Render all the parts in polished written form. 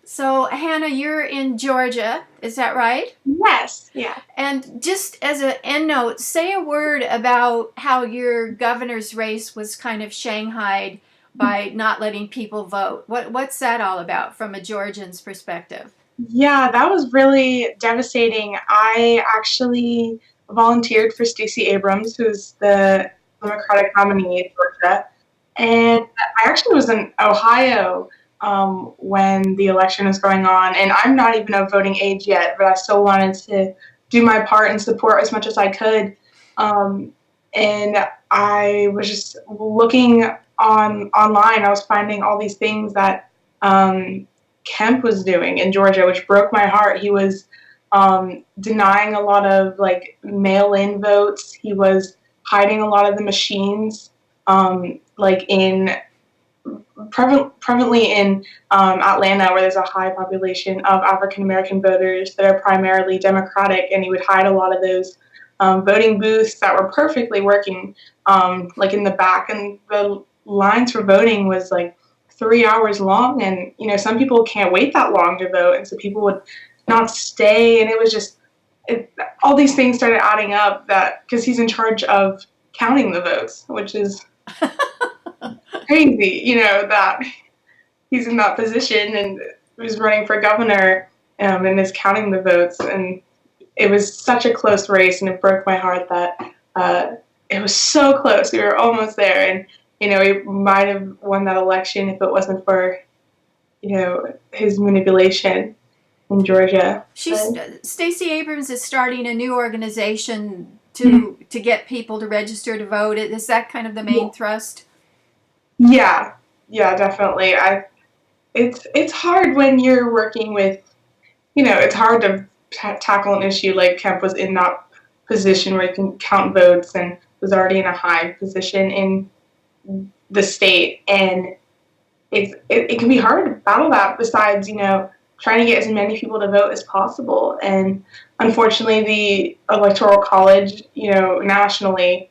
So, Hannah, you're in Georgia, is that right? Yes, yeah. And just as an end note, say a word about how your governor's race was kind of shanghaied by not letting people vote. What's that all about from a Georgian's perspective? Yeah, that was really devastating. I actually volunteered for Stacey Abrams, who's the Democratic nominee in Georgia. And I actually was in Ohio when the election was going on. And I'm not even of voting age yet, but I still wanted to do my part and support as much as I could. Um, and I was just looking online. I was finding all these things that Kemp was doing in Georgia, which broke my heart. He was denying a lot of like mail-in votes. He was hiding a lot of the machines, like in prevalently in Atlanta, where there's a high population of African American voters that are primarily Democratic, and he would hide a lot of those voting booths that were perfectly working, like in the back, and the lines for voting was like 3 hours long, and some people can't wait that long to vote, and so people would not stay, and it was just all these things started adding up that because he's in charge of counting the votes, which is crazy, that he's in that position and was running for governor and is counting the votes. And it was such a close race, and it broke my heart that it was so close. We were almost there, and he might have won that election if it wasn't for his manipulation in Georgia. She's Stacey Abrams is starting a new organization to get people to register to vote. Is that kind of the main thrust? Yeah, yeah, definitely. It's hard when you're working with, it's hard to tackle an issue like Kemp was in that position where he can count votes and was already in a high position in the state, and it can be hard to battle that. Besides, trying to get as many people to vote as possible, and unfortunately, the electoral college, nationally,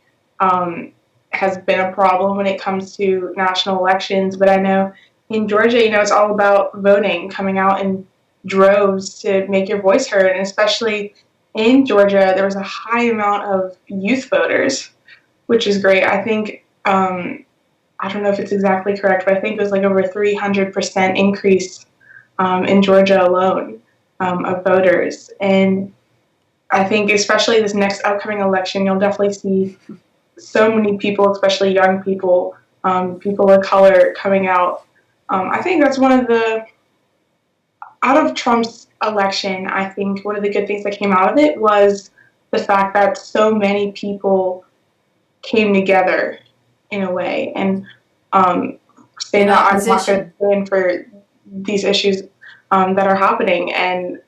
has been a problem when it comes to national elections. But I know in Georgia, it's all about voting, coming out in droves to make your voice heard, and especially in Georgia, there was a high amount of youth voters, which is great. I think I don't know if it's exactly correct, but I think it was like over a 300% increase in Georgia alone of voters. And I think especially this next upcoming election, you'll definitely see so many people, especially young people, people of color coming out. I think that's one of the, out of Trump's election, I think one of the good things that came out of it was the fact that so many people came together in a way and saying In that I'm not going to opposition. stand for these issues that are happening. And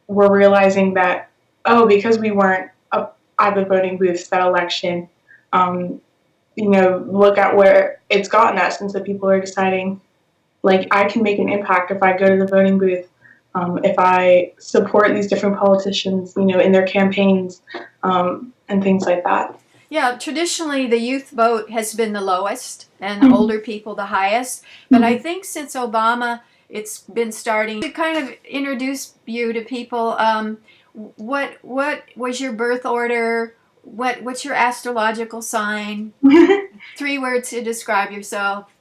we're realizing that, oh, because we weren't up at the voting booths that election, um, look at where it's gotten us. And so people are deciding, like, I can make an impact if I go to the voting booth, if I support these different politicians, in their campaigns and things like that. Yeah, traditionally the youth vote has been the lowest and the Mm-hmm. older people the highest. But I Mm-hmm. think since Obama, it's been starting to kind of introduce you to people. What was your birth order? What's your astrological sign? 3 words to describe yourself.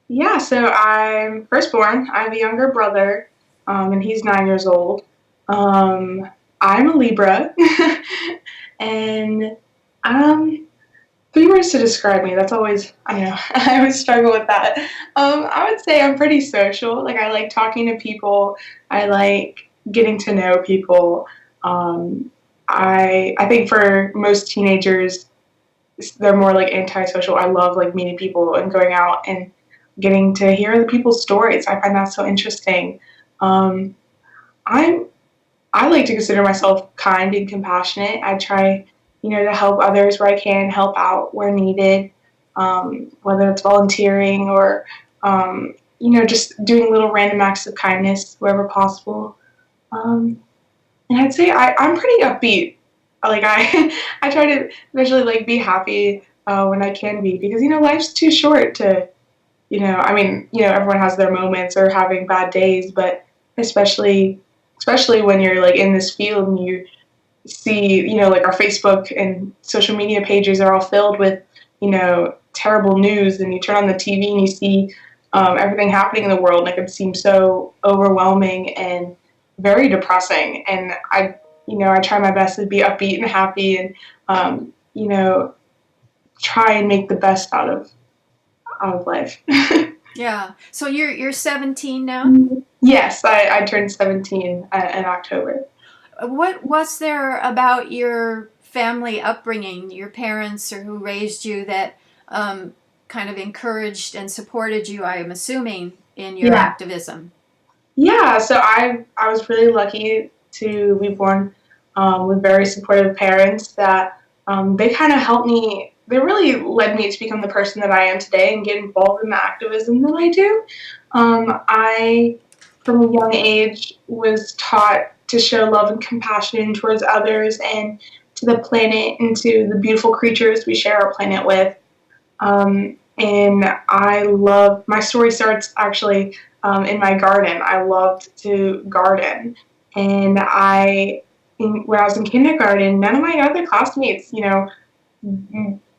Yeah, so I'm firstborn. I have a younger brother, and he's 9 years old. I'm a Libra, and um, 3 words to describe me. That's always, I know, I always struggle with that. I would say I'm pretty social. Like, I like talking to people. I like getting to know people. Um, I think for most teenagers, they're more like antisocial. I love like meeting people and going out and getting to hear other people's stories. I find that so interesting. Um, I'm I like to consider myself kind and compassionate. I try, to help others where I can, help out where needed, whether it's volunteering or, just doing little random acts of kindness wherever possible. Um, and I'd say I'm pretty upbeat. Like I try to visually like be happy when I can be because life's too short to I mean, everyone has their moments or having bad days, but especially especially when you're like in this field and you see, like our Facebook and social media pages are all filled with, terrible news, and you turn on the TV and you see everything happening in the world, and it can seem so overwhelming and very depressing. And I try my best to be upbeat and happy, and try and make the best out of life. Yeah. So you're 17 now? Yes, I turned 17 in October. What was there about your family upbringing, your parents or who raised you, that kind of encouraged and supported you, I am assuming, in your Yeah. activism? Yeah, so I was really lucky to be born with very supportive parents that they kind of helped me. They really led me to become the person that I am today and get involved in the activism that I do. I, from a young age, was taught to show love and compassion towards others and to the planet and to the beautiful creatures we share our planet with. And I love, my story starts actually in my garden. I loved to garden. And when I was in kindergarten, none of my other classmates,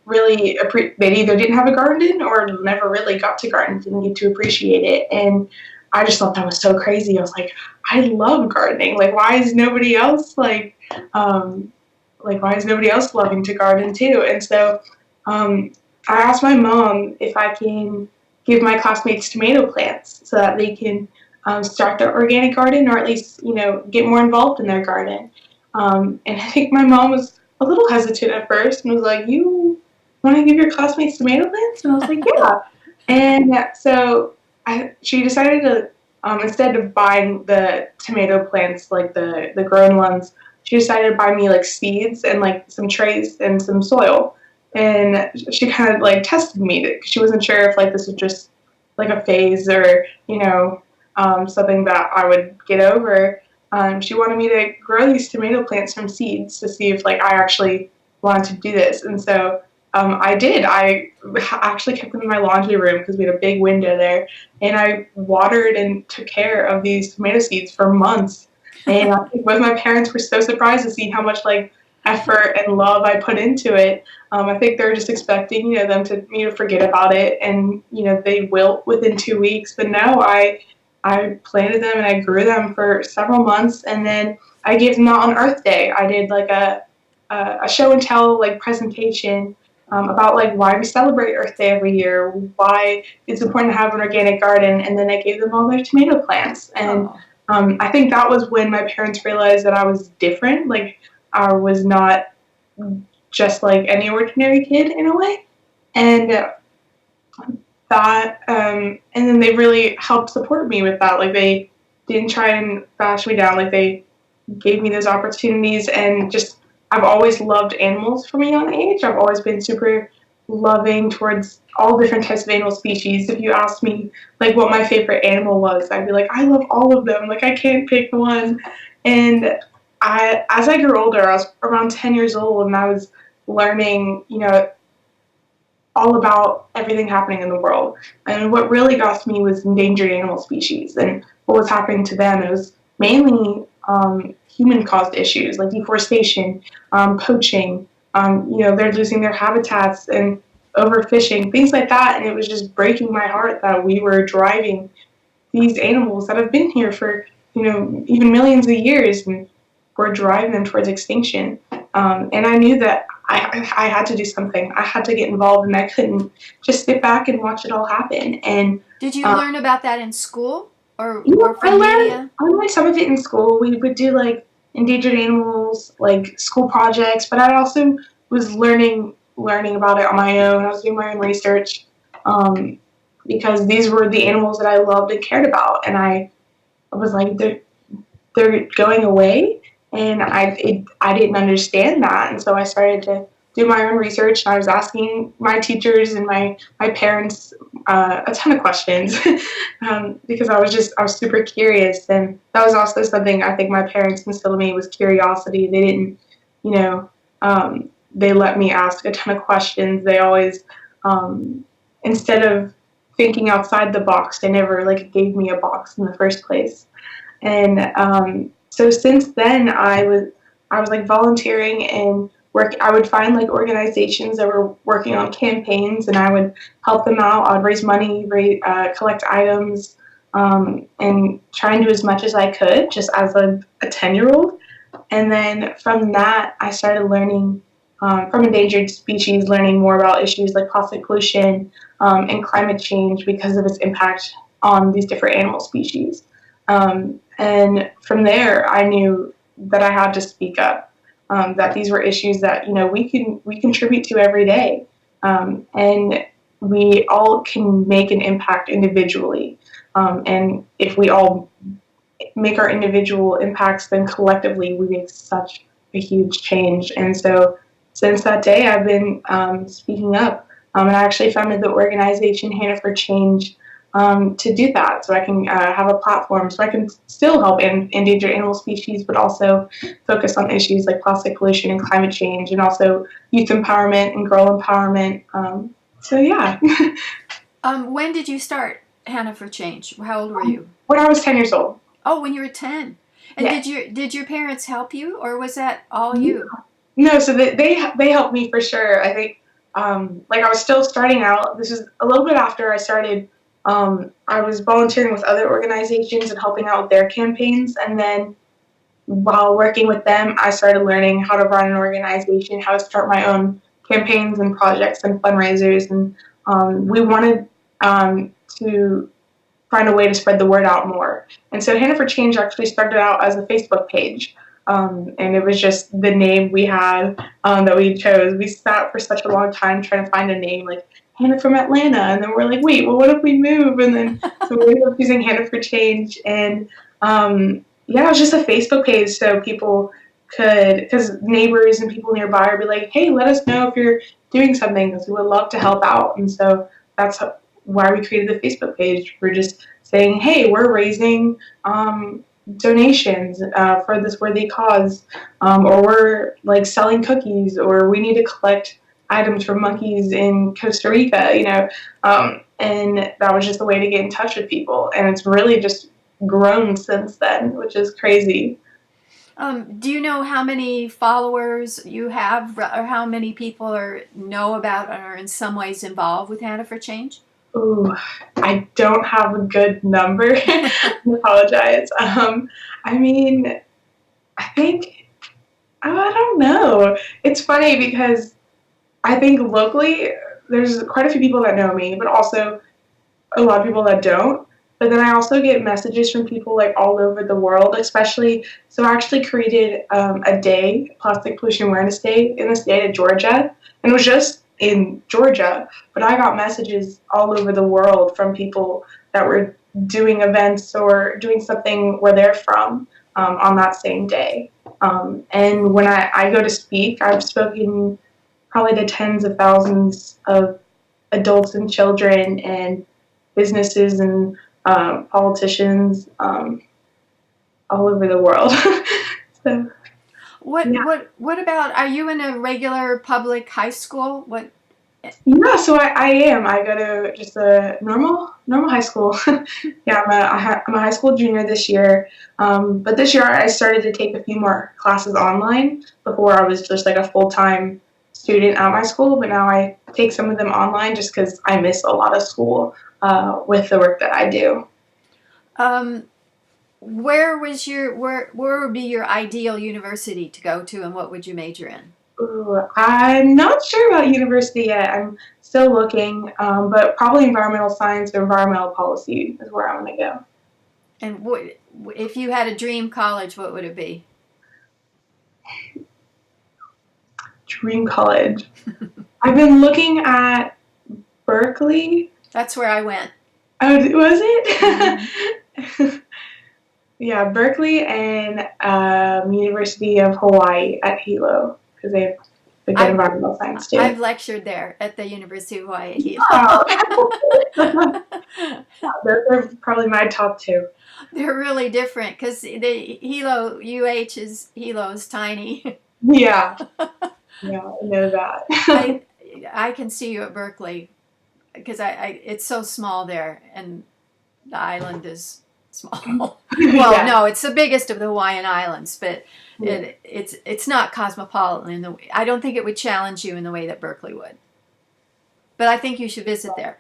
really, they either didn't have a garden or never really got to garden, didn't get to appreciate it. And I just thought that was so crazy. I was I love gardening. Why is nobody else why is nobody else loving to garden too? And so um, I asked my mom if I can give my classmates tomato plants so that they can start their organic garden, or at least, get more involved in their garden. And I think my mom was a little hesitant at first and was like, "You want to give your classmates tomato plants?" And I was like, "Yeah." And so she decided to, instead of buying the tomato plants, like the grown ones, she decided to buy me like seeds and like some trays and some soil. And she kind of like tested me because she wasn't sure if like this was just like a phase or something that I would get over. She wanted me to grow these tomato plants from seeds to see if like I actually wanted to do this. And so I did. I actually kept them in my laundry room because we had a big window there, and I watered and took care of these tomato seeds for months. And I think both my parents were so surprised to see how much like effort and love I put into it. I think they're just expecting, them to, forget about it, and they wilt within 2 weeks. But no, I planted them and I grew them for several months, and then I gave them out on Earth Day. I did like a show and tell like presentation about like why we celebrate Earth Day every year, why it's important to have an organic garden, and then I gave them all their tomato plants. And Oh. I think that was when my parents realized that I was different. Like I was not just like any ordinary kid in a way, and and then they really helped support me with that. Like they didn't try and bash me down. Like they gave me those opportunities, and just I've always loved animals from a young age. I've always been super loving towards all different types of animal species. If you asked me like what my favorite animal was, I'd be like, I love all of them. Like I can't pick one. And as I grew older, I was around 10 years old, and I was learning, all about everything happening in the world. And what really got to me was endangered animal species and what was happening to them. It was mainly human-caused issues like deforestation, poaching. They're losing their habitats and overfishing, things like that. And it was just breaking my heart that we were driving these animals that have been here for even millions of years, and we're driving them towards extinction. And I knew that I had to do something. I had to get involved, and I couldn't just sit back and watch it all happen. And Did you learn about that in school or I from media? learned some of it in school. We would do like endangered animals, like school projects, but I also was learning about it on my own. I was doing my own research because these were the animals that I loved and cared about, and I was like, they're going away, and I didn't understand that, and so I started to do my own research. And I was asking my teachers and my parents a ton of questions because I was super curious, and that was also something I think my parents instilled in me was curiosity. They didn't, you know, they let me ask a ton of questions. They always, instead of thinking outside the box. They never like gave me a box in the first place. And so since then, I was like volunteering and work. I would find like organizations that were working on campaigns, and I would help them out. I'd raise money, collect items, and try and do as much as I could, just as a 10-year old. And then from that, I started learning from endangered species, learning more about issues like plastic pollution and climate change because of its impact on these different animal species. And from there, I knew that I had to speak up. That these were issues that we contribute to every day, and we all can make an impact individually. And if we all make our individual impacts, then collectively we make such a huge change. And so since that day, I've been speaking up. And I actually founded the organization Hannah for Change to do that, so I can have a platform, so I can still help endangered animal species, but also focus on issues like plastic pollution and climate change, and also youth empowerment and girl empowerment. So yeah. When did you start Hannah for Change? How old were you? When I was 10 years old. Oh, when you were 10. And Yeah. did your parents help you, or was that all you? No, so they helped me for sure. I think like I was still starting out. This is a little bit after I started. I was volunteering with other organizations and helping out with their campaigns, and then while working with them, I started learning how to run an organization, how to start my own campaigns and projects and fundraisers, and we wanted to find a way to spread the word out more. And so Hannah for Change actually started out as a Facebook page. And it was just the name we had that we chose. We sat for such a long time trying to find a name, like Hannah from Atlanta. And then we're like, wait, well, what if we move? And then so we ended up using Hannah for Change. And yeah, it was just a Facebook page so people could, because neighbors and people nearby would be like, hey, let us know if you're doing something, because we would love to help out. And so that's why we created the Facebook page. We're just saying, hey, we're raising donations for this worthy cause, or we're like selling cookies, or we need to collect items from monkeys in Costa Rica, and that was just a way to get in touch with people. And it's really just grown since then, which is crazy. Do you know how many followers you have, or how many people know about or are in some ways involved with Hannah for Change? Ooh, I don't have a good number. I apologize. I mean, I think, I don't know. It's funny because I think locally there's quite a few people that know me, but also a lot of people that don't. But then I also get messages from people like all over the world, especially. So I actually created a day, Plastic Pollution Awareness Day, in the state of Georgia. And it was just in Georgia, but I got messages all over the world from people that were doing events or doing something where they're from on that same day. And when I go to speak, I've spoken probably to tens of thousands of adults and children and businesses and politicians all over the world. So, yeah. What about, are you in a regular public high school? What? Yeah, so I am. I go to just a normal high school. Yeah, I'm a high school junior this year. But this year I started to take a few more classes online. Before I was just like a full-time student at my school, but now I take some of them online just because I miss a lot of school with the work that I do. Um, where would be your ideal university to go to, and what would you major in? Ooh, I'm not sure about university yet. I'm still looking, but probably environmental science or environmental policy is where I want to go. And if you had a dream college, what would it be? Dream college. I've been looking at Berkeley. That's where I went. Oh, was it? Mm-hmm. Yeah, Berkeley and University of Hawaii at Hilo, because they have the good environmental science too. I've lectured there at the University of Hawaii at Hilo. Wow. They're probably my top two. They're really different because the Hilo is tiny. Yeah, yeah, I know that. I can see you at Berkeley. because it's so small there, and the island is small. Well, Yeah. no, it's the biggest of the Hawaiian Islands, but Yeah. it's not cosmopolitan in the way. I don't think it would challenge you in the way that Berkeley would. But I think you should visit there.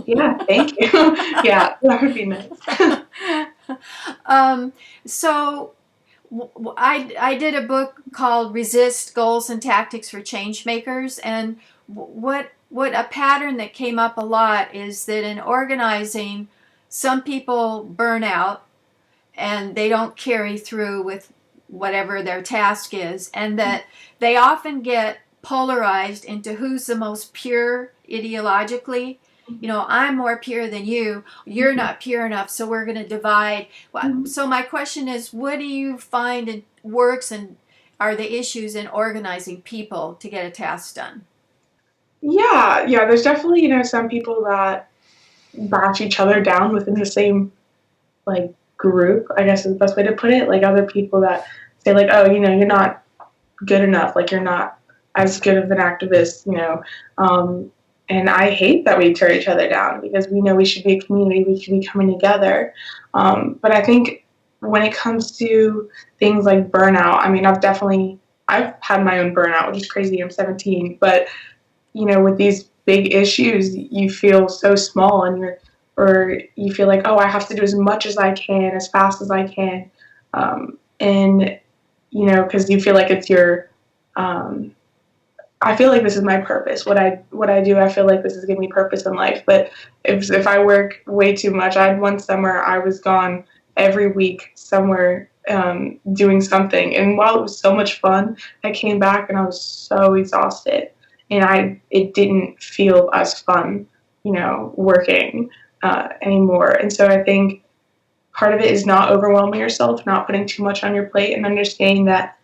Yeah, thank you. Yeah, that would be nice. um, so I did a book called Resist: Goals and Tactics for Change Makers, and what a pattern that came up a lot is that in organizing, some people burn out and they don't carry through with whatever their task is, and that they often get polarized into who's the most pure ideologically. You know, I'm more pure than you, you're not pure enough, so we're going to divide. So my question is, what do you find it works and are the issues in organizing people to get a task done? Yeah, yeah, there's definitely, some people that batch each other down within the same, like, group, I guess is the best way to put it. Like, other people that say, like, oh, you're not good enough, like, you're not as good of an activist, and I hate that we tear each other down because we know we should be a community, we should be coming together. But I think when it comes to things like burnout, I mean, I've had my own burnout, which is crazy. I'm 17, but with these big issues, you feel so small, or you feel like, oh, I have to do as much as I can, as fast as I can, and because you feel like it's your, I feel like this is my purpose. What I do, I feel like this is giving me purpose in life. But if I work way too much, I had one summer I was gone every week somewhere doing something, and while it was so much fun, I came back and I was so exhausted, and it didn't feel as fun, working anymore. And so I think part of it is not overwhelming yourself, not putting too much on your plate, and understanding that,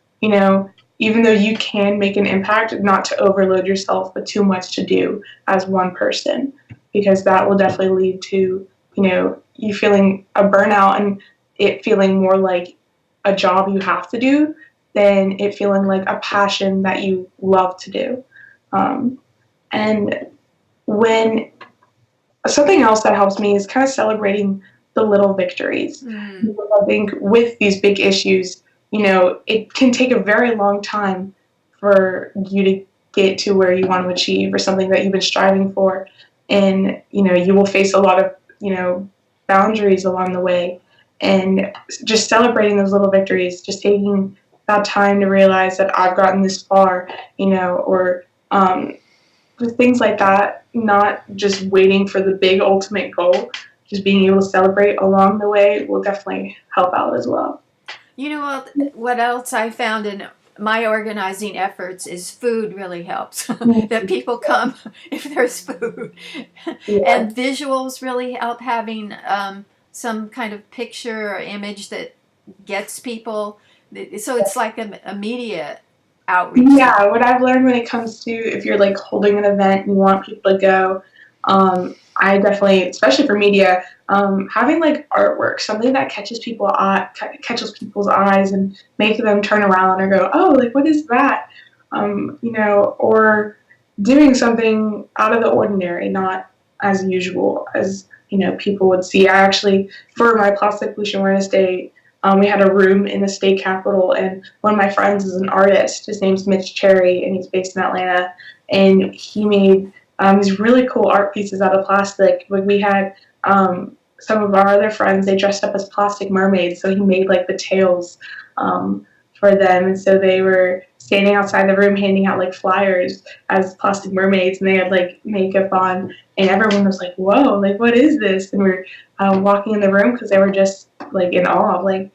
even though you can make an impact, not to overload yourself with too much to do as one person, because that will definitely lead to, you feeling a burnout and it feeling more like a job you have to do than it feeling like a passion that you love to do. And when something else that helps me is kind of celebrating the little victories. Because I think with these big issues, it can take a very long time for you to get to where you want to achieve or something that you've been striving for. And, you will face a lot of, boundaries along the way. And just celebrating those little victories, just taking that time to realize that I've gotten this far, or just things like that, not just waiting for the big ultimate goal, just being able to celebrate along the way will definitely help out as well. You know what else I found in my organizing efforts is food really helps. That people come if there's food. Yeah. And visuals really help, having some kind of picture or image that gets people. So it's like a media outreach. Yeah, what I've learned when it comes to if you're like holding an event and you want people to go, I definitely, especially for media, having like artwork, something that catches people's eyes and makes them turn around or go, oh, like what is that? Or doing something out of the ordinary, not as usual as people would see. I actually, for my Plastic Pollution Awareness Day, we had a room in the state capitol, and one of my friends is an artist. His name's Mitch Cherry, and he's based in Atlanta. And he made these really cool art pieces out of plastic. Like we had some of our other friends, they dressed up as plastic mermaids, so he made like the tails for them. And so they were standing outside the room handing out like flyers as plastic mermaids, and they had like makeup on, and everyone was like, whoa, like what is this? And we're walking in the room because they were just like in awe of like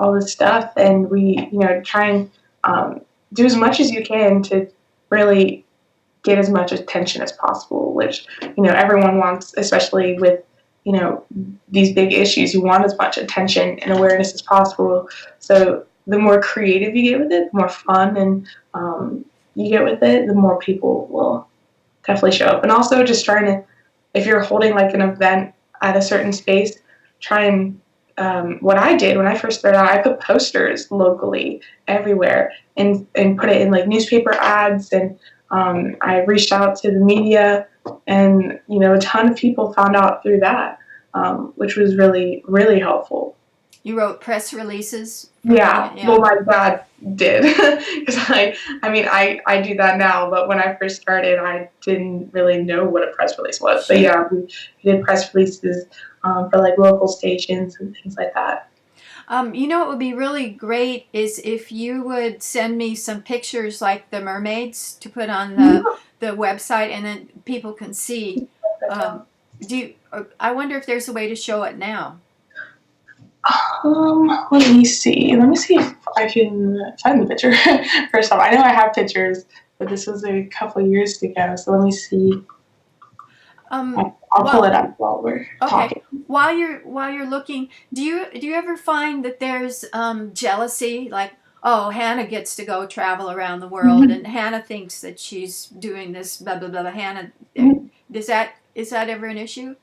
all this stuff. And we try and do as much as you can to really get as much attention as possible, which everyone wants, especially with these big issues. You want as much attention and awareness as possible. So the more creative you get with it, the more fun and you get with it, the more people will definitely show up. And also just trying to, if you're holding like an event at a certain space, try and what I did when I first started out, I put posters locally everywhere and put it in like newspaper ads, and I reached out to the media And, a ton of people found out through that, which was really, really helpful. You wrote press releases for Yeah, the, well, yeah. my dad did. Because I do that now, but when I first started, I didn't really know what a press release was. But Sure. yeah, we did press releases for like local stations and things like that. What would be really great is if you would send me some pictures like the mermaids to put on the website, and then people can see. Um, I wonder if there's a way to show it now. Let me see. Let me see if I can find the picture. First off, I know I have pictures, but this was a couple years ago. So let me see. I'll pull it Well, up while we're okay. talking. While you're looking, do you ever find that there's jealousy? Like, oh, Hannah gets to go travel around the world, and Hannah thinks that she's doing this, blah blah blah. Hannah, is that ever an issue?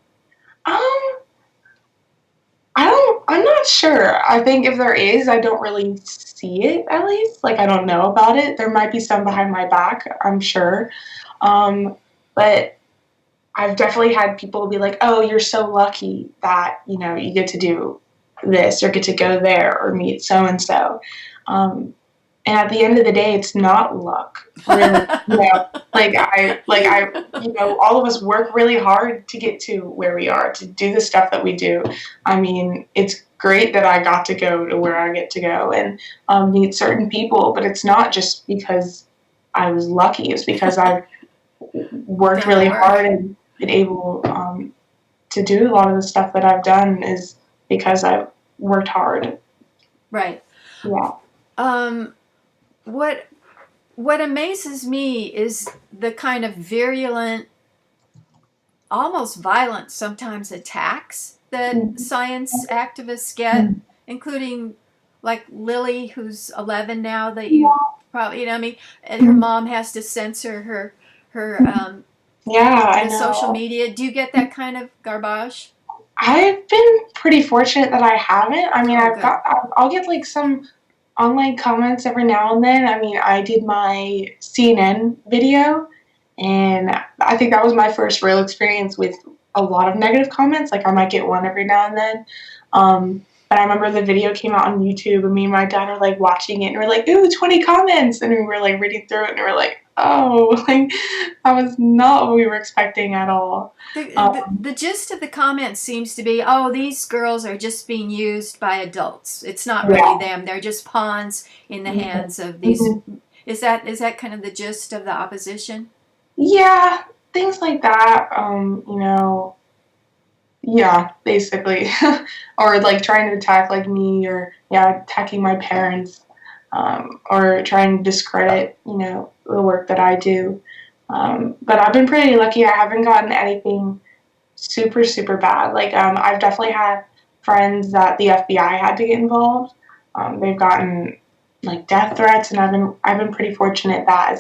Um, I'm not sure. I think if there is, I don't really see it, at least. Like, I don't know about it. There might be some behind my back, I'm sure. But I've definitely had people be like, "Oh, you're so lucky that you get to do this or get to go there or meet so and so." And at the end of the day, it's not luck, really. All of us work really hard to get to where we are, to do the stuff that we do. I mean, it's great that I got to go to where I get to go and meet certain people, but it's not just because I was lucky. It's because I worked Done the really work, hard and been able to do a lot of the stuff that I've done is because I've worked hard. right? Yeah. Um, what what amazes me is the kind of virulent, almost violent sometimes attacks that science activists get, including like Lily, who's 11 now, that you probably, I mean, and her mom has to censor her Yeah, I the social know. media. Do you get that kind of garbage? I've been pretty fortunate that I haven't. I mean, Oh, good. I'll get like some online comments every now and then. I mean, I did my CNN video, and I think that was my first real experience with a lot of negative comments. Like, I might get one every now and then. But I remember the video came out on YouTube, and me and my dad were like watching it, and we're like, "Ooh, 20 comments!" And we were like reading through it, and we were like, "Oh, like that was not what we were expecting at all." The gist of the comment seems to be, oh, these girls are just being used by adults. It's not really Yeah. them. They're just pawns in the hands of these. Is that kind of the gist of the opposition? Yeah, things like that. Yeah, basically, or like trying to attack like me, or yeah, attacking my parents, or trying to discredit the work that I do. But I've been pretty lucky. I haven't gotten anything super super bad. Like I've definitely had friends that the FBI had to get involved. They've gotten like death threats, and I've been pretty fortunate that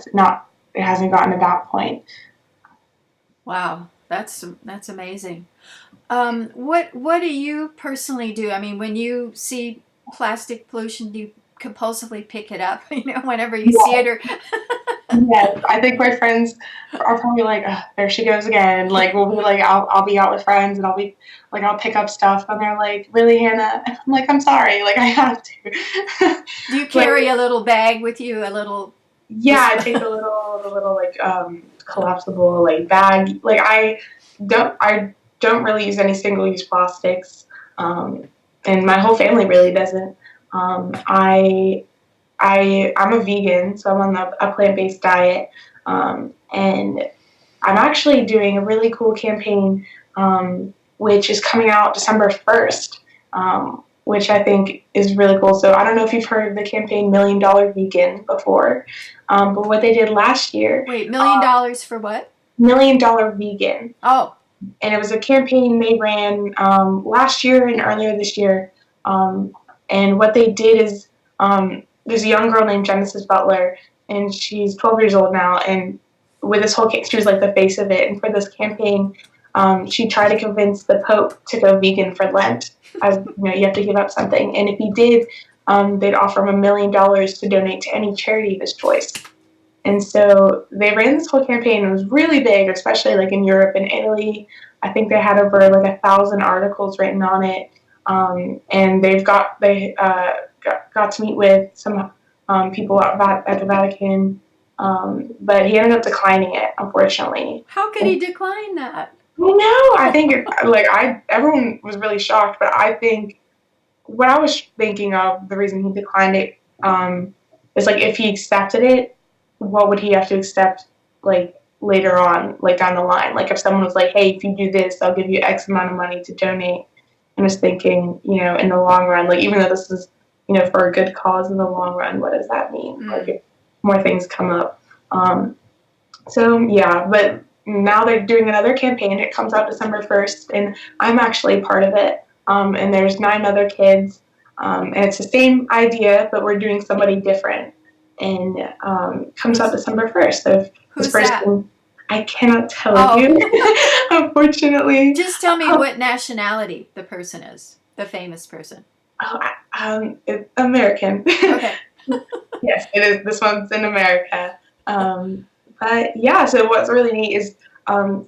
it hasn't gotten to that point. Wow, that's amazing. What do you personally do? I mean, when you see plastic pollution, do you compulsively pick it up? Whenever you see it, or Yes, I think my friends are probably like, "Ugh, there she goes again." Like we'll be like, I'll be out with friends and I'll be like, I'll pick up stuff and they're like, "Really, Hannah?" I'm like, "I'm sorry, like I have to." do you But carry a little bag with you? A little yeah, I take the little like collapsible like bag. Like I don't really use any single use plastics, um, and my whole family really doesn't. I'm a vegan, so I'm on a plant based diet, and I'm actually doing a really cool campaign, which is coming out December 1st, which I think is really cool. So I don't know if you've heard of the campaign $1 Million Vegan before, but what they did last year, wait, $1 million for what? $1 Million Vegan, Oh, and it was a campaign they ran last year and earlier this year. And what they did is there's a young girl named Genesis Butler, and she's 12 years old now. And with this whole case, she was like the face of it. And for this campaign, she tried to convince the Pope to go vegan for Lent. As you have to give up something, and if he did, they'd offer him $1 million to donate to any charity of his choice. And so they ran this whole campaign. It was really big, especially like in Europe and Italy. I think they had over like 1,000 articles written on it. And they got to meet with some people at the Vatican, but he ended up declining it, unfortunately. How could he decline that? No, I think everyone was really shocked, but I think what I was thinking of the reason he declined it is like if he accepted it, what would he have to accept like later on, like down the line? Like if someone was like, "Hey, if you do this, I'll give you X amount of money to donate." I was thinking, in the long run, like even though this is, for a good cause in the long run, what does that mean? Like if more things come up. So yeah, but now they're doing another campaign. It comes out December 1st, and I'm actually part of it. And there's 9 other kids, and it's the same idea, but we're doing somebody different. And comes out December 1st. So who's that? I cannot tell you, unfortunately. Just tell me what nationality the person is, the famous person. It's American. Okay. Yes, it is. This one's in America. But yeah, so what's really neat is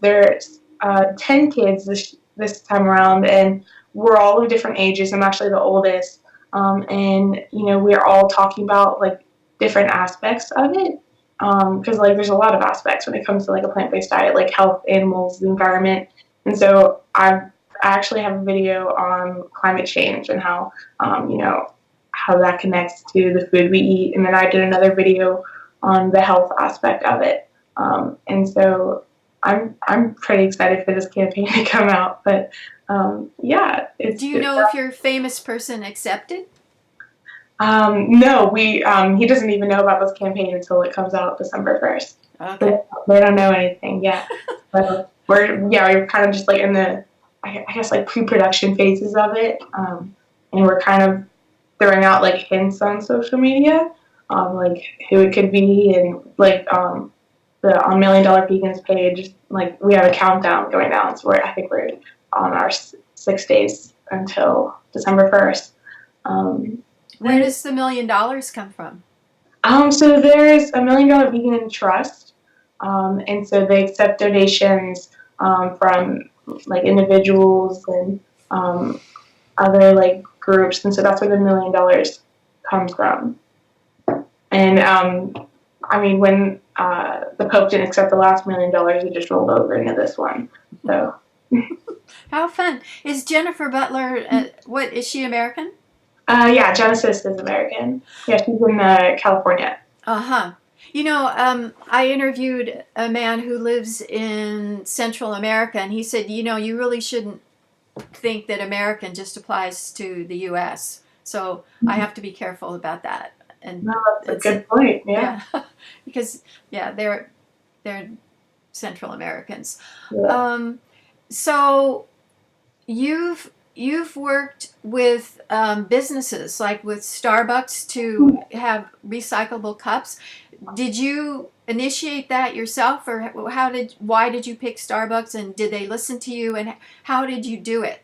there's 10 kids this time around, and we're all of different ages. I'm actually the oldest, and we're all talking about like different aspects of it, because like there's a lot of aspects when it comes to like a plant-based diet, like health, animals, the environment. And so I actually have a video on climate change and how how that connects to the food we eat, and then I did another video on the health aspect of it. And so I'm pretty excited for this campaign to come out. But yeah, do you know if your famous person accepted? No, he doesn't even know about this campaign until it comes out December 1st. Okay. They don't know anything yet. But we're kind of just like in the, I guess, like pre-production phases of it, and we're kind of throwing out like hints on social media, like who it could be, and like on $1 Million Vegans page, like we have a countdown going down, so I think we're on our 6 days until December 1st. Where does the $1 million come from? So there's a $1 Million Vegan Trust, and so they accept donations from like individuals and other like groups, and so that's where the $1 million comes from. And I mean, when the Pope didn't accept the last $1 million, it just rolled over into this one. So, how fun! Is Jennifer Butler? What is she American? Yeah, Genesis is American. Yeah, she's in California. I interviewed a man who lives in Central America, and he said, you really shouldn't think that American just applies to the U.S. So I have to be careful about that. And no, that's a good point. Yeah, because they're Central Americans. Yeah. So you've worked with businesses like with Starbucks to have recyclable cups. Did you initiate that yourself, or why did you pick Starbucks, and did they listen to you, and how did you do it?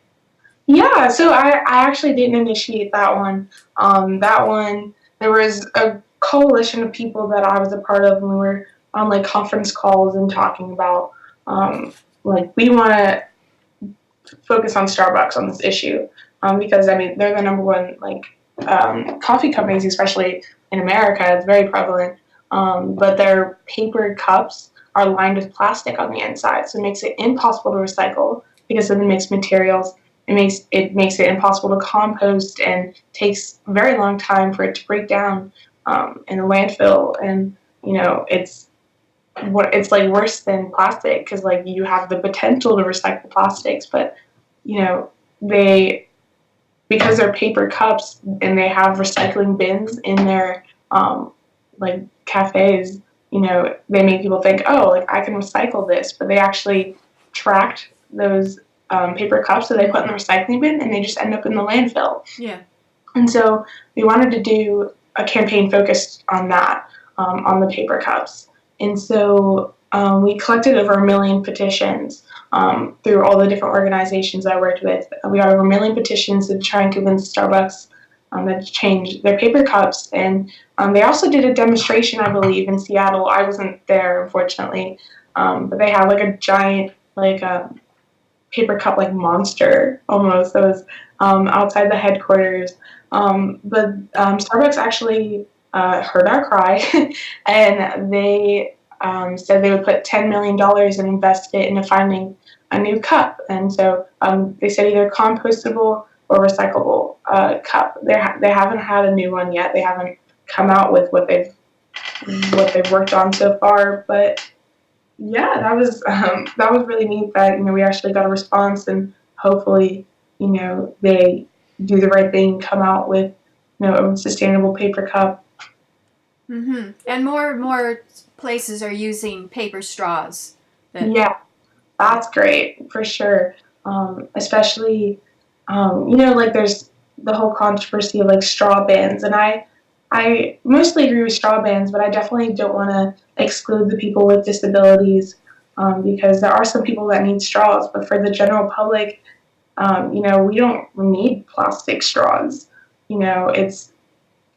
Yeah, so I actually didn't initiate that one. That one, there was a coalition of people that I was a part of, and we were on like conference calls and talking about like we want to focus on Starbucks on this issue, because I mean they're the number one like coffee companies, especially in America. It's very prevalent, but their paper cups are lined with plastic on the inside, so it makes it impossible to recycle because of the mixed materials. It makes it impossible to compost, and takes a very long time for it to break down in a landfill. And it's like worse than plastic, because like you have the potential to recycle plastics, but they, because they're paper cups and they have recycling bins in their like cafes, they make people think, oh, like I can recycle this, but they actually tracked those paper cups that they put in the recycling bin, and they just end up in the landfill. Yeah. And so we wanted to do a campaign focused on that, on the paper cups. And so we collected over 1 million petitions through all the different organizations I worked with. We got over 1 million petitions to try and convince Starbucks that changed their paper cups. And they also did a demonstration, I believe, in Seattle. I wasn't there, unfortunately, but they had like a giant like paper cup like monster almost that was outside the headquarters. But Starbucks actually heard our cry, and they said they would put $10 million and invest it into finding a new cup. And so they said either compostable or recyclable cup. They haven't had a new one yet. They haven't come out with what they've worked on so far, but yeah, that was really neat that we actually got a response, and hopefully they do the right thing, come out with a sustainable paper cup. And more places are using paper straws. Yeah, that's great for sure. Especially like there's the whole controversy of like straw bans, and I mostly agree with straw bans, but I definitely don't want to exclude the people with disabilities, because there are some people that need straws, but for the general public, we don't need plastic straws. It's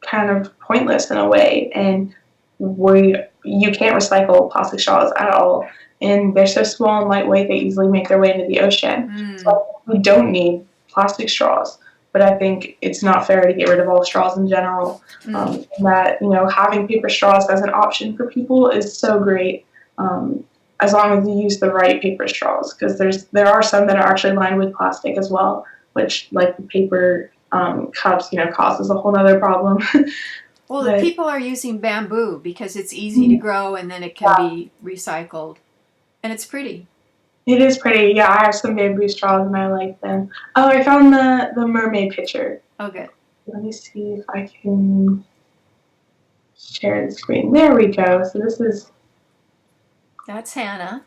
kind of pointless in a way, and you can't recycle plastic straws at all, and they're so small and lightweight they easily make their way into the ocean. So we don't need plastic straws, but I think it's not fair to get rid of all straws in general. That having paper straws as an option for people is so great, as long as you use the right paper straws, because there are some that are actually lined with plastic as well, which like the paper cups causes a whole other problem. Well, But people are using bamboo because it's easy to grow and then it can be recycled, and it's pretty. it is pretty. Yeah, I have some bamboo straws and I like them. Oh, I found the mermaid picture. Oh, good. Let me see if I can share the screen. There we go. So this is That's Hannah.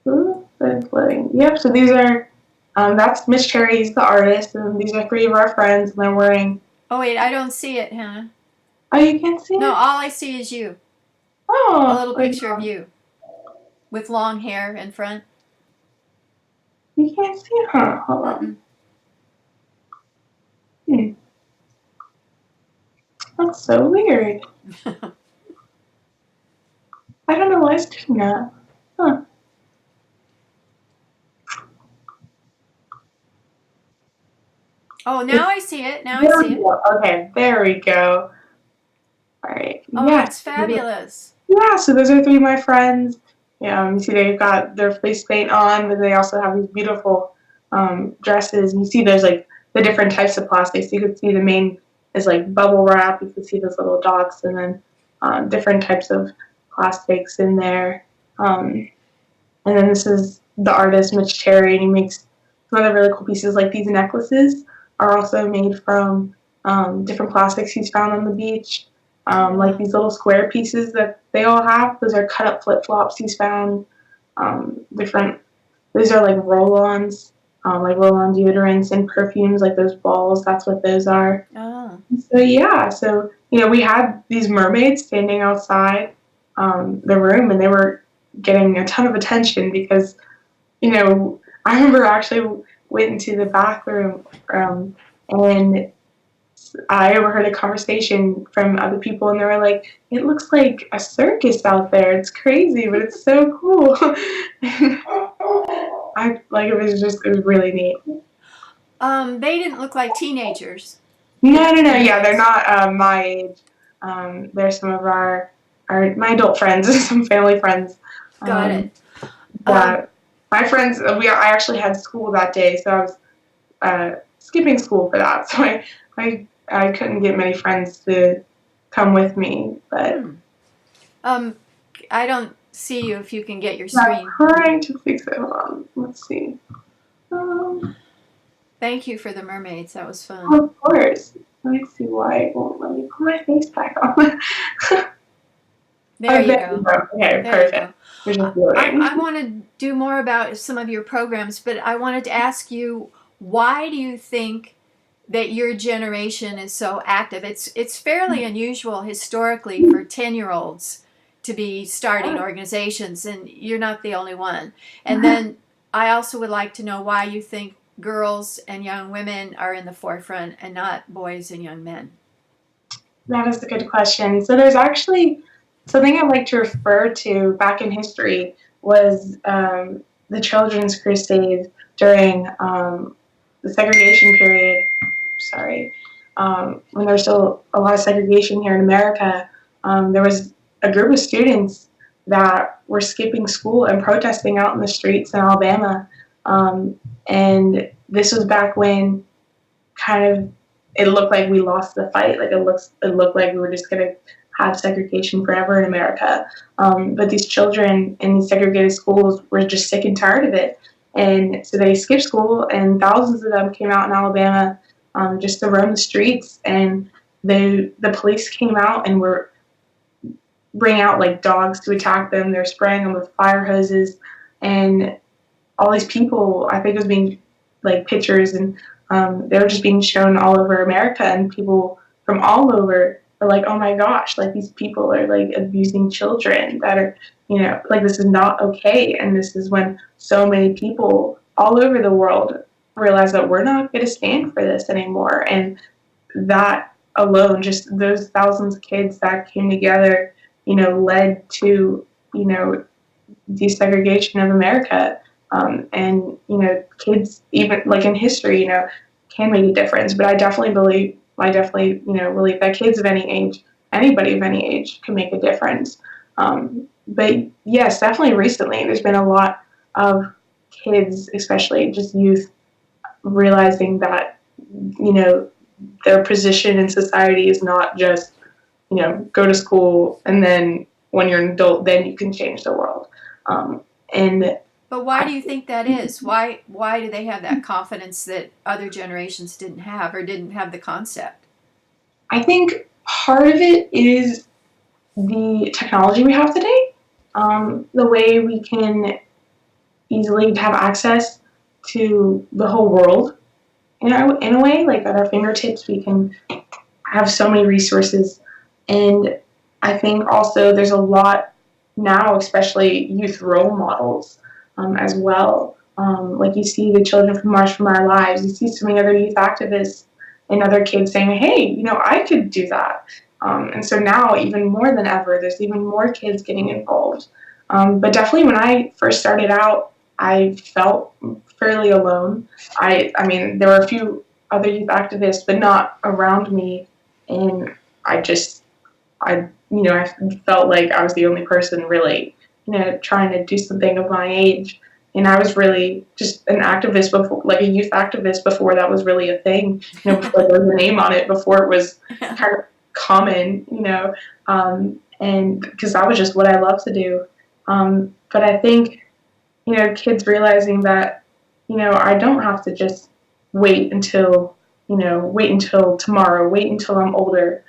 ooh, that's loading. Yep. So these are that's Miss Cherry's the artist, and these are three of our friends, and they're wearing. Oh wait, I don't see it, Hannah. Oh, you can't see No, it. all I see is you. A Oh, little picture of you with long hair in front. you can't see it, huh? Hold on. Hmm. That's so weird. I don't know why it's doing that. Huh. Oh, now I see it. Now I There see we it. go. Okay, there we go. All right. Oh, Yes. that's fabulous. Yeah, so those are three of my friends. Yeah, you see they've got their face paint on, but they also have these beautiful dresses. And you see there's like the different types of plastics. You could see the main is like bubble wrap. You could see those little dots, and then different types of plastics in there. And then this is the artist Mitch Cherry, and he makes some other really cool pieces. Like these necklaces are also made from different plastics he's found on the beach. Like these little square pieces that they all have, those are cut up flip flops he's found. Different, those are like like roll on deodorants and perfumes, like those balls, that's what those are. Oh. So, yeah, so, we had these mermaids standing outside the room, and they were getting a ton of attention because, I remember I actually went into the bathroom and I overheard a conversation from other people, and they were like, "It looks like a circus out there. It's crazy, but it's so cool." I like it was really neat. They didn't look like teenagers. No. Yeah, they're not my age. They're some of our my adult friends, some family friends. Got it. That my friends, I actually had school that day, so I was skipping school for that. So I couldn't get many friends to come with me, but I don't see you if you can get your I'm screen. trying to fix it. Hold on, let's see. Thank you for the mermaids. That was fun. Of course. Let me see why it won't let me put my face back on. There you go. Okay, There perfect. I want to do more about some of your programs, but I wanted to ask you, why do you think that your generation is so active? It's fairly unusual historically for 10-year-olds to be starting organizations, and you're not the only one. And then I also would like to know why you think girls and young women are in the forefront and not boys and young men? That is a good question. So there's actually something I'd like to refer to back in history was the Children's Crusade during the segregation period. Sorry, when there was still a lot of segregation here in America, there was a group of students that were skipping school and protesting out in the streets in Alabama. And this was back when kind of it looked like we lost the fight. Like it looked like we were just gonna have segregation forever in America. But these children in these segregated schools were just sick and tired of it, and so they skipped school, and thousands of them came out in Alabama just to roam the streets. And the police came out and were bringing out like dogs to attack them. They're spraying them with fire hoses, and all these people, I think it was being like pictures, and they were just being shown all over America, and people from all over were like, oh my gosh, like these people are like abusing children that are, like this is not okay. And this is when so many people all over the world realize that we're not going to stand for this anymore. And that alone, just those thousands of kids that came together, led to, desegregation of America. And kids, even like in history, can make a difference. But I definitely believe that kids of any age, anybody of any age, can make a difference. But yes, definitely recently, there's been a lot of kids, especially just youth, realizing that their position in society is not just go to school and then when you're an adult, then you can change the world. And But why do you think that is? Why do they have that confidence that other generations didn't have or didn't have the concept? I think part of it is the technology we have today, the way we can easily have access to the whole world. In a way, like at our fingertips, we can have so many resources. And I think also there's a lot now, especially youth role models as well. Like you see the children from March from Our Lives, you see so many other youth activists and other kids saying, hey, I could do that. And so now, even more than ever, there's even more kids getting involved. But definitely when I first started out, I felt fairly alone. I mean, there were a few other youth activists, but not around me. And I felt like I was the only person really, trying to do something of my age. And I was really just an activist before, like a youth activist before that was really a thing, before there was a name on it, before it was kind of common, and because that was just what I love to do. But I think, kids realizing that, I don't have to just wait until tomorrow, wait until I'm older,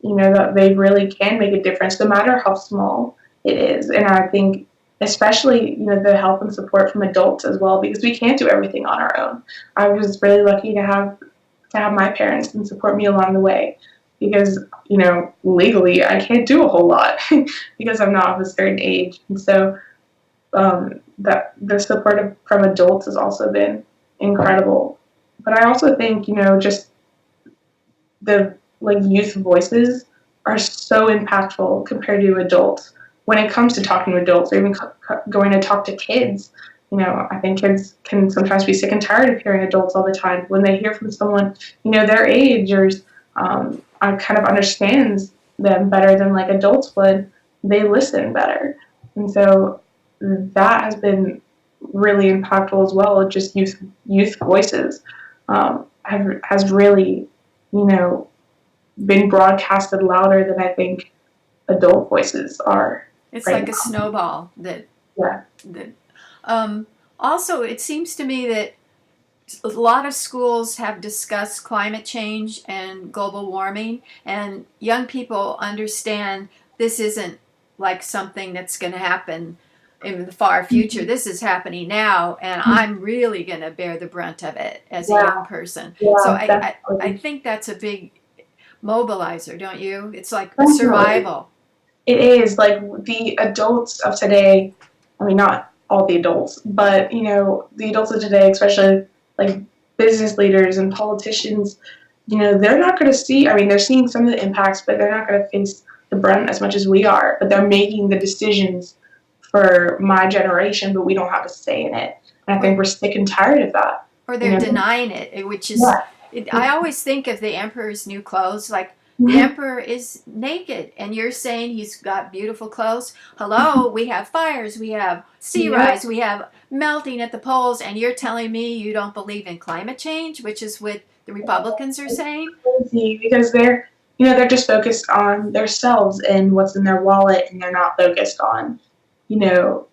that they really can make a difference no matter how small it is. And I think especially, the help and support from adults as well, because we can't do everything on our own. I was really lucky to have my parents and support me along the way because, legally I can't do a whole lot because I'm not of a certain age. And so that the support from adults has also been incredible. But I also think, just the youth voices are so impactful compared to adults. When it comes to talking to adults or even going to talk to kids, I think kids can sometimes be sick and tired of hearing adults all the time. When they hear from someone, their age or kind of understands them better than like adults would, they listen better. And so that has been really impactful as well. Just youth voices has really, been broadcasted louder than I think adult voices are. It's right like now. a snowball that Yeah. Also, it seems to me that a lot of schools have discussed climate change and global warming, and young people understand this isn't like something that's going to happen in the far future. This is happening now, and I'm really going to bear the brunt of it as a young person. So I think that's a big mobilizer, don't you? It's like survival. It is like the adults of today. I mean, not all the adults, but the adults of today, especially like business leaders and politicians, they're not going to see, I mean, they're seeing some of the impacts, but they're not going to face the brunt as much as we are. But they're making the decisions for my generation, but we don't have a say in it. And I think we're sick and tired of that. Or You they're know? denying it, which is, Yeah. I always think of the emperor's new clothes. Like, the Mhm. emperor is naked, and you're saying he's got beautiful clothes. Hello, we have fires, we have sea Yeah. rise, we have melting at the poles, and you're telling me you don't believe in climate change, which is what the Republicans are saying? Crazy because they're just focused on themselves and what's in their wallet, and they're not focused on, you know,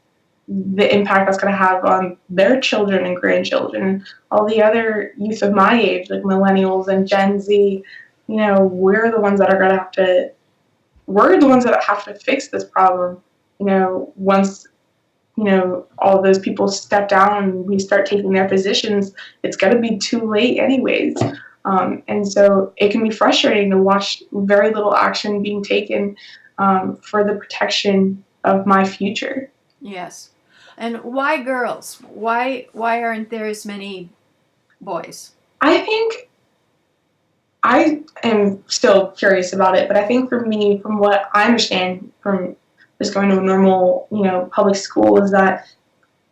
the impact that's going to have on their children and grandchildren, all the other youth of my age, like millennials and Gen Z. We're the ones that are going to have to. We're the ones that have to fix this problem. Once all of those people step down and we start taking their positions, it's going to be too late anyways. And so it can be frustrating to watch very little action being taken for the protection of my future. Yes. And why girls? Why aren't there as many boys? I think I am still curious about it, but I think for me, from what I understand from just going to a normal, public school, is that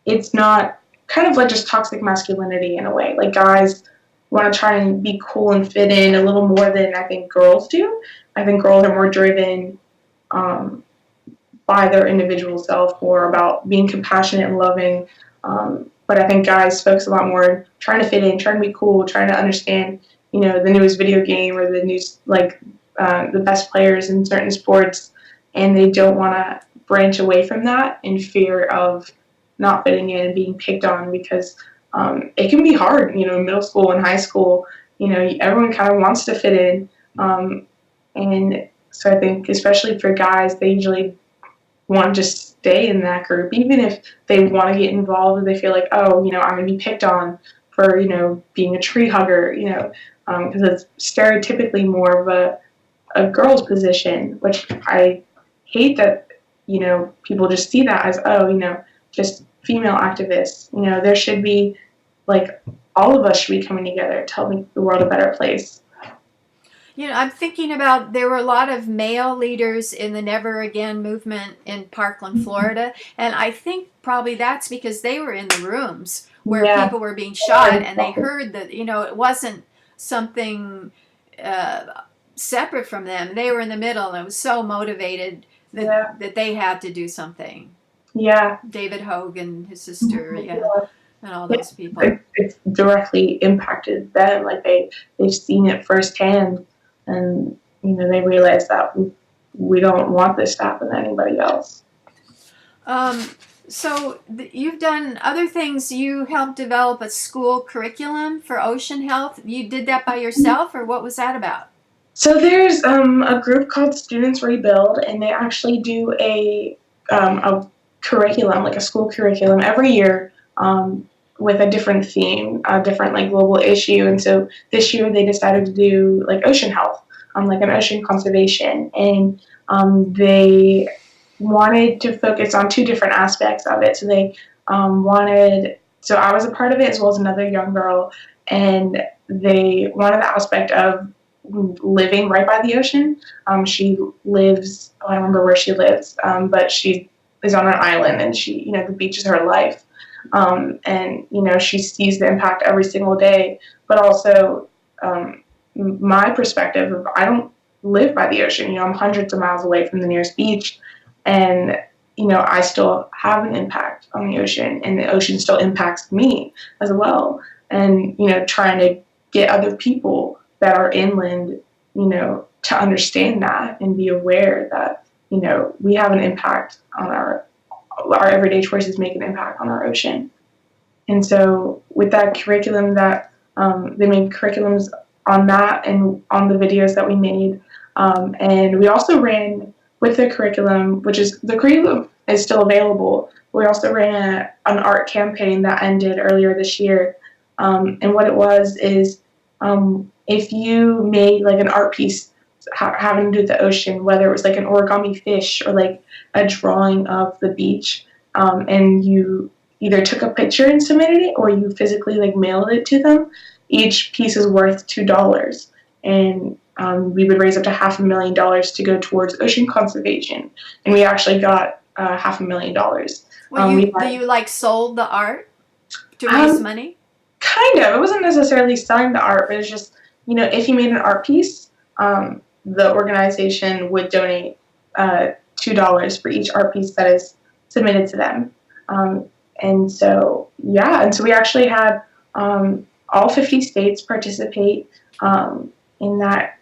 it's not kind of like just toxic masculinity in a way. Like guys want to try and be cool and fit in a little more than I think girls do. I think girls are more driven um, by their individual self or about being compassionate and loving. But I think guys focus a lot more on trying to fit in, trying to be cool, trying to understand, the newest video game or the news, like the best players in certain sports, and they don't want to branch away from that in fear of not fitting in and being picked on because it can be hard, middle school and high school, everyone kind of wants to fit in. And so I think especially for guys, they usually want to just stay in that group, even if they want to get involved and they feel like, oh, I'm going to be picked on for, being a tree hugger, because it's stereotypically more of a girl's position, which I hate that, people just see that as, oh, just female activists. There should be, like, all of us should be coming together to help make the world a better place. I'm thinking about there were a lot of male leaders in the Never Again movement in Parkland, Florida, and I think probably that's because they were in the rooms where Yeah. people were being shot, and they heard that it wasn't something separate from them. They were in the middle, and it was so motivated that they had to do something. Yeah. David Hogan, his sister, yeah, and all those people. It's directly impacted them. Like they've seen it firsthand, and they realize that we don't want this to happen to anybody else. So you've done other things. You helped develop a school curriculum for ocean health. You did that by yourself, or what was that about? So there's a group called Students Rebuild, and they actually do a curriculum, like a school curriculum, every year with a different theme, a different like global issue. And so this year they decided to do like ocean health, like an ocean conservation, and they wanted to focus on two different aspects of it. So they so I was a part of it as well as another young girl, and they wanted the aspect of living right by the ocean. She lives, I don't remember where she lives, but she is on an island, and she, the beach is her life. And, she sees the impact every single day, but also my perspective of I don't live by the ocean. I'm hundreds of miles away from the nearest beach, and, I still have an impact on the ocean, and the ocean still impacts me as well. And, trying to get other people that are inland, to understand that and be aware that, we have an impact on our everyday choices make an impact on our ocean. And so with that curriculum that they made curriculums on that and on the videos that we made. And we also ran with the curriculum, the curriculum is still available. We also ran an art campaign that ended earlier this year. And what it was is if you made like an art piece having to do with the ocean, whether it was like an origami fish or like a drawing of the beach, and you either took a picture and submitted it, or you physically like mailed it to them, each piece is worth $2, and we would raise up to $500,000 to go towards ocean conservation, and we actually got $500,000. Well, you like sold the art to raise Um, money? Kind of. It wasn't necessarily selling the art, but it's just, if you made an art piece, the organization would donate $2 for each art piece that is submitted to them. Um, and so, yeah, and so we actually had all 50 states participate in that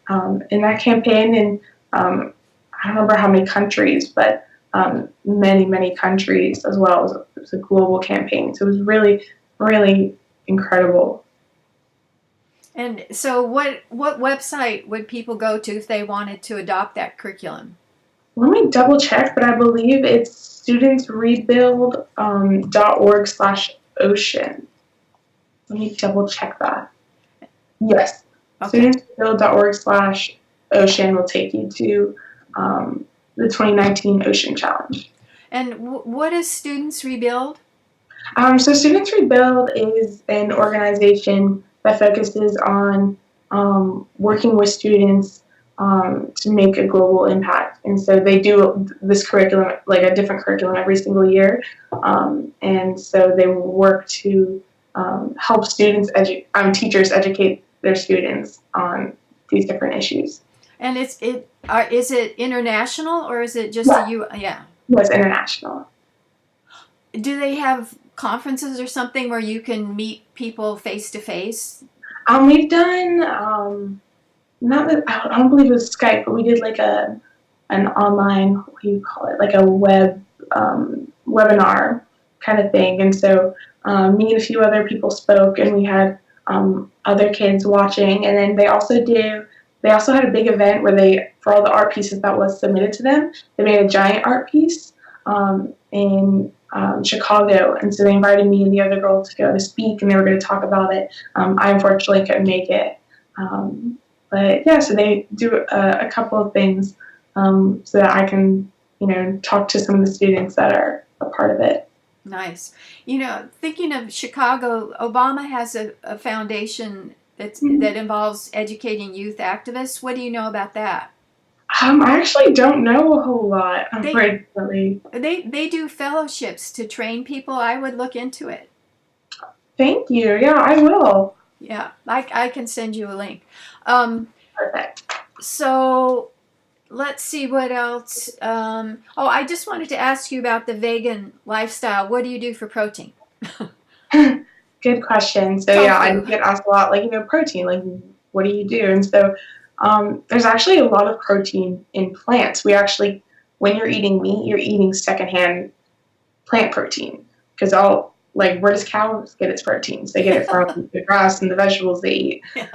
campaign, and I don't remember how many countries, but many, many countries as well. It was a global campaign, so it was really, really incredible. And so, what website would people go to if they wanted to adopt that curriculum? Let me double check, but I believe it's studentsrebuild.org/ocean. Let me double check that. Yes, Okay. studentsrebuild.org/ocean will take you to the 2019 Ocean Challenge. And what is Students Rebuild? So Students Rebuild is an organization that focuses on working with students to make a global impact. And so they do this curriculum, like a different curriculum every single year. And so they work to help teachers educate their students on these different issues. And is it international or is it just Yeah. Yeah. Yes, international. Do they have conferences or something where you can meet people face to face? We've done not that I don't believe it was Skype, but we did like an online, what do you call it, like a webinar kind of thing. And so me and a few other people spoke, and we had other kids watching. And then they also had a big event where for all the art pieces that was submitted to them, they made a giant art piece in Chicago. And so they invited me and the other girl to go to speak, and they were going to talk about it. I unfortunately couldn't make it. But yeah, so they do a couple of things so that I can, talk to some of the students that are a part of it. Nice. Thinking of Chicago, Obama has a foundation that involves educating youth activists. What do you know about that? I actually don't know a whole lot, unfortunately. They do fellowships to train people. I would look into it. Thank you. Yeah, I will. Yeah, I can send you a link. Perfect. So let's see what else. I just wanted to ask you about the vegan lifestyle. What do you do for protein? Good question. So yeah, I get asked a lot, like, protein, like, what do you do? And so there's actually a lot of protein in plants. When you're eating meat, you're eating secondhand plant protein, because where does cows get its proteins? They get it from the grass and the vegetables they eat. Yeah.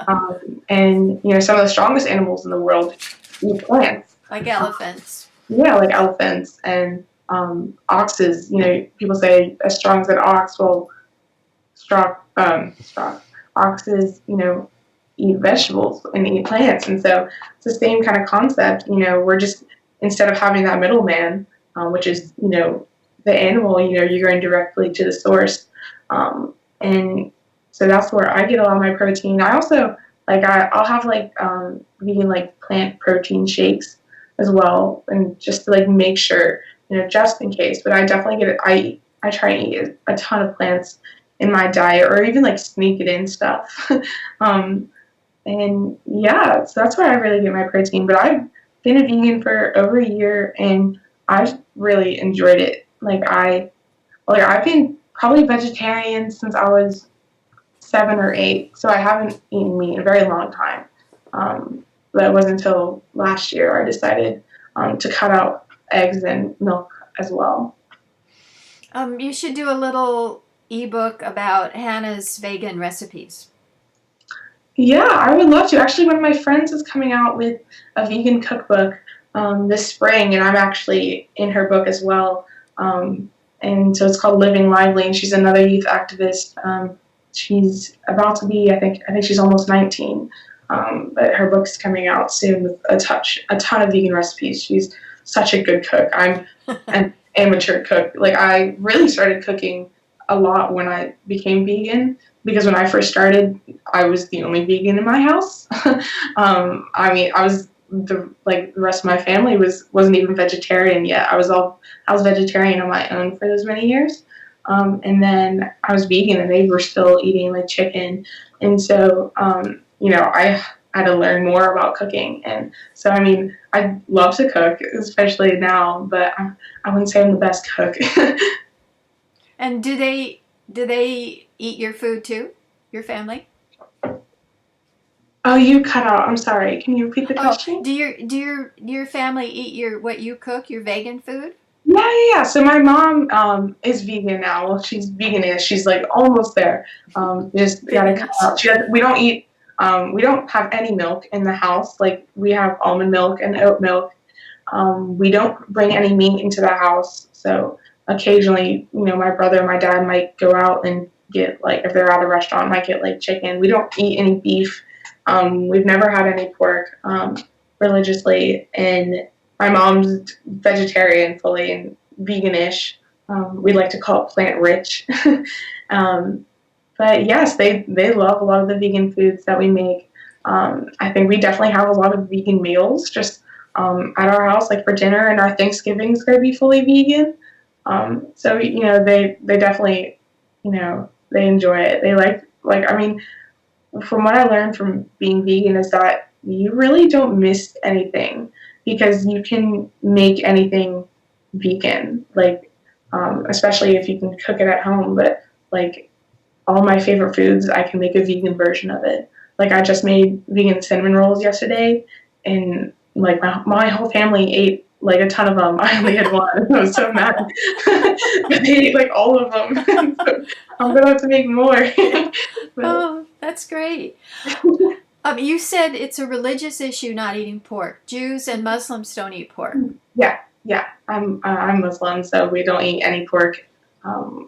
And some of the strongest animals in the world eat plants. Like elephants. Yeah, like elephants and oxes. People say as strong as an ox. Well, oxes, eat vegetables and eat plants, and so it's the same kind of concept. We're just, instead of having that middleman, which is the animal, you're going directly to the source, and so that's where I get a lot of my protein. I also I'll have vegan plant protein shakes as well, and just to make sure, just in case. But I definitely get it. I try and eat a ton of plants in my diet, or even sneak it in stuff. And yeah, so that's where I really get my protein. But I've been a vegan for over a year, and I've really enjoyed it. I've been probably vegetarian since I was 7 or 8, so I haven't eaten meat in a very long time. But it wasn't until last year I decided to cut out eggs and milk as well. You should do a little ebook about Hannah's vegan recipes. Yeah, I would love to. Actually, one of my friends is coming out with a vegan cookbook this spring, and I'm actually in her book as well. And so it's called Living Lively, and she's another youth activist. She's about to be, I think she's almost 19, but her book's coming out soon with a ton of vegan recipes. She's such a good cook. I'm an amateur cook. I really started cooking a lot when I became vegan, because when I first started, I was the only vegan in my house. I mean, the rest of my family wasn't even vegetarian yet. I was vegetarian on my own for those many years. And then I was vegan and they were still eating like chicken. And so, I had to learn more about cooking. And so, I mean, I love to cook, especially now, but I wouldn't say I'm the best cook. And do they eat your food too? Your family? Oh, you cut out. I'm sorry. Can you repeat the Oh, question? do your family eat your what you cook, your vegan food? Yeah, yeah, yeah. So my mom is vegan now. Well, she's veganish. She's like almost there. Just gotta cut Veganish. out. We don't eat. We don't have any milk in the house. Like we have almond milk and oat milk. We don't bring any meat into the house. So occasionally, my brother and my dad might go out and get like if they're at a restaurant, might get like chicken. We don't eat any beef. We've never had any pork religiously, and my mom's vegetarian fully and veganish. We like to call it plant rich. um, but yes, they love a lot of the vegan foods that we make. I think we definitely have a lot of vegan meals just at our house, like for dinner, and our Thanksgiving is going to be fully vegan. So they definitely they enjoy it. They like I mean, from what I learned from being vegan is that you really don't miss anything because you can make anything vegan, like especially if you can cook it at home. But like all my favorite foods, I can make a vegan version of it. Like I just made vegan cinnamon rolls yesterday, and like my whole family ate like a ton of them. I only had one. I was so mad, but they ate like all of them. So I'm gonna have to make more. But Oh, that's great. You said it's a religious issue not eating pork. Jews and Muslims don't eat pork. yeah, yeah. I'm Muslim, so we don't eat any pork.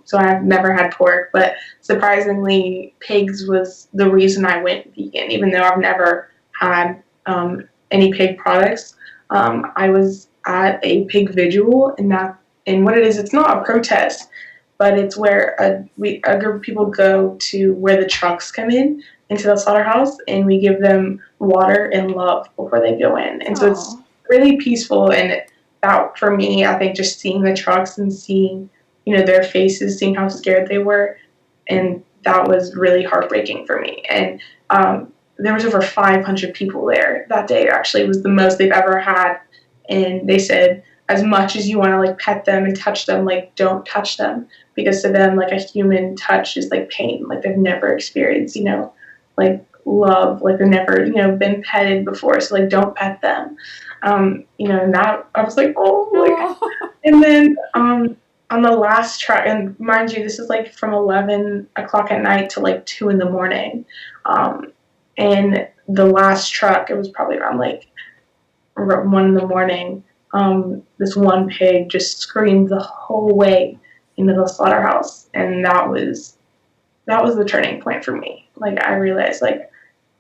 So I've never had pork, but surprisingly, pigs was the reason I went vegan, even though I've never had any pig products. I was at a pig vigil, and what it is, it's not a protest, but it's where a group of people go to where the trucks come in into the slaughterhouse, and we give them water and love before they go in, and so it's Oh, really peaceful. And that for me, I think just seeing the trucks and seeing their faces, seeing how scared they were, and that was really heartbreaking for me. And there was over 500 people there that day. Actually, it was the most they've ever had, and they said, as much as you want to like pet them and touch them, like don't touch them, because to them like a human touch is like pain, like they've never experienced like love, like they've never been petted before, so like don't pet them. And that I was like, oh, like. oh. And then on the last truck, and mind you, this is like from 11 o'clock at night to like 2 in the morning. And the last truck, it was probably around like 1 in the morning. This one pig just screamed the whole way into the slaughterhouse, and that was the turning point for me. Like I realized, like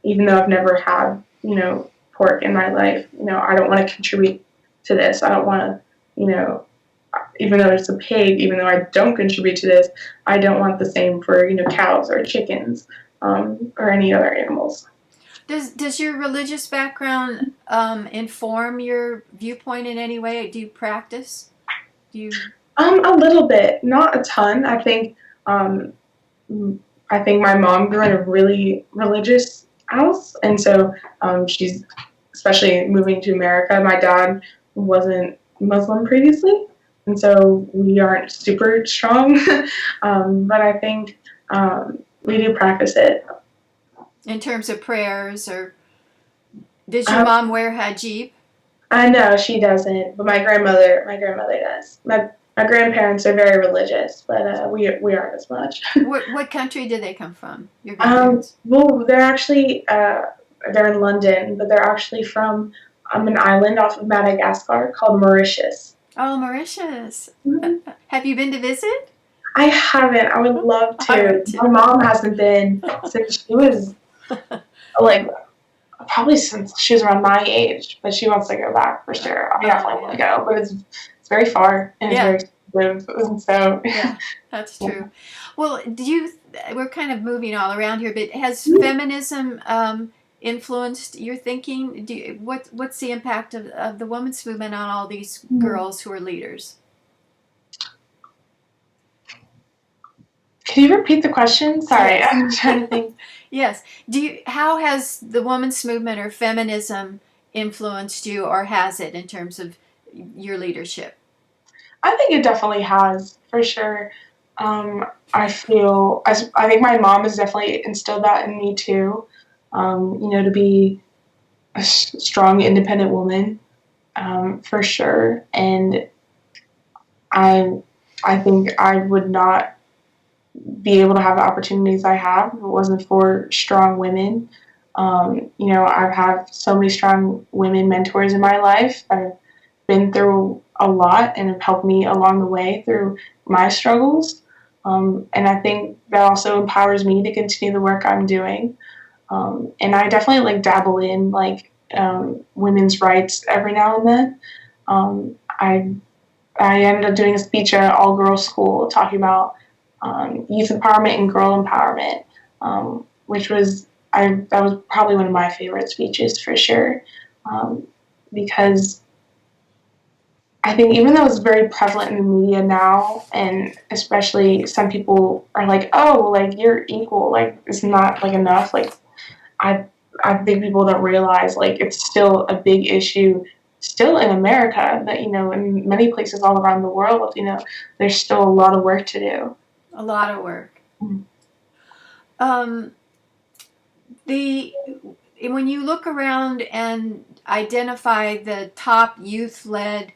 even though I've never had pork in my life, I don't want to contribute to this. I don't want to, even though it's a pig, even though I don't contribute to this, I don't want the same for cows or chickens or any other animals. Does your religious background inform your viewpoint in any way? Do you practice? Do you? A little bit, not a ton. Um, I think my mom grew in a really religious house, and so she's especially moving to America. My dad wasn't Muslim previously, and so we aren't super strong. But I think we do practice it. In terms of prayers, or does your Um, mom wear hijab? I know she doesn't, but my grandmother does. My grandparents are very religious, but we aren't as much. What country do they come from? Your grandparents? Well, they're actually they're in London, but they're actually from an island off of Madagascar called Mauritius. Oh, Mauritius. Mhm. Have you been to visit? I haven't. I would love I to. would too. My mom hasn't been since she was like probably since she was around my age, but she wants to go back for sure. I definitely want to go, but it's very far and it's Yeah. very live. And so, Yeah, that's yeah. true. Well, we're kind of moving all around here, but has feminism influenced your thinking? What's the impact of the women's movement on all these girls who are leaders? Can you repeat the question? Sorry, Yes. I'm trying to think. Yes. How has the women's movement or feminism influenced you, or has it in terms of your leadership? I think it definitely has, for sure. I feel, as I think my mom has definitely instilled that in me too. To be a strong, independent woman, for sure. And I, I think I would not be able to have the opportunities I have if it wasn't for strong women. I've had so many strong women mentors in my life. I've been through a lot and have helped me along the way through my struggles. And I think that also empowers me to continue the work I'm doing. And I definitely dabble in women's rights every now and then. I ended up doing a speech at an all girls school talking about youth empowerment and girl empowerment, which was that was probably one of my favorite speeches for sure, because I think even though it's very prevalent in the media now, and especially some people are like, oh, you're equal, it's not enough. I I think people don't realize it's still a big issue still in America, that in many places all around the world, there's still a lot of work to do. A lot of work. Mm. Um, the when you look around and identify the top youth-led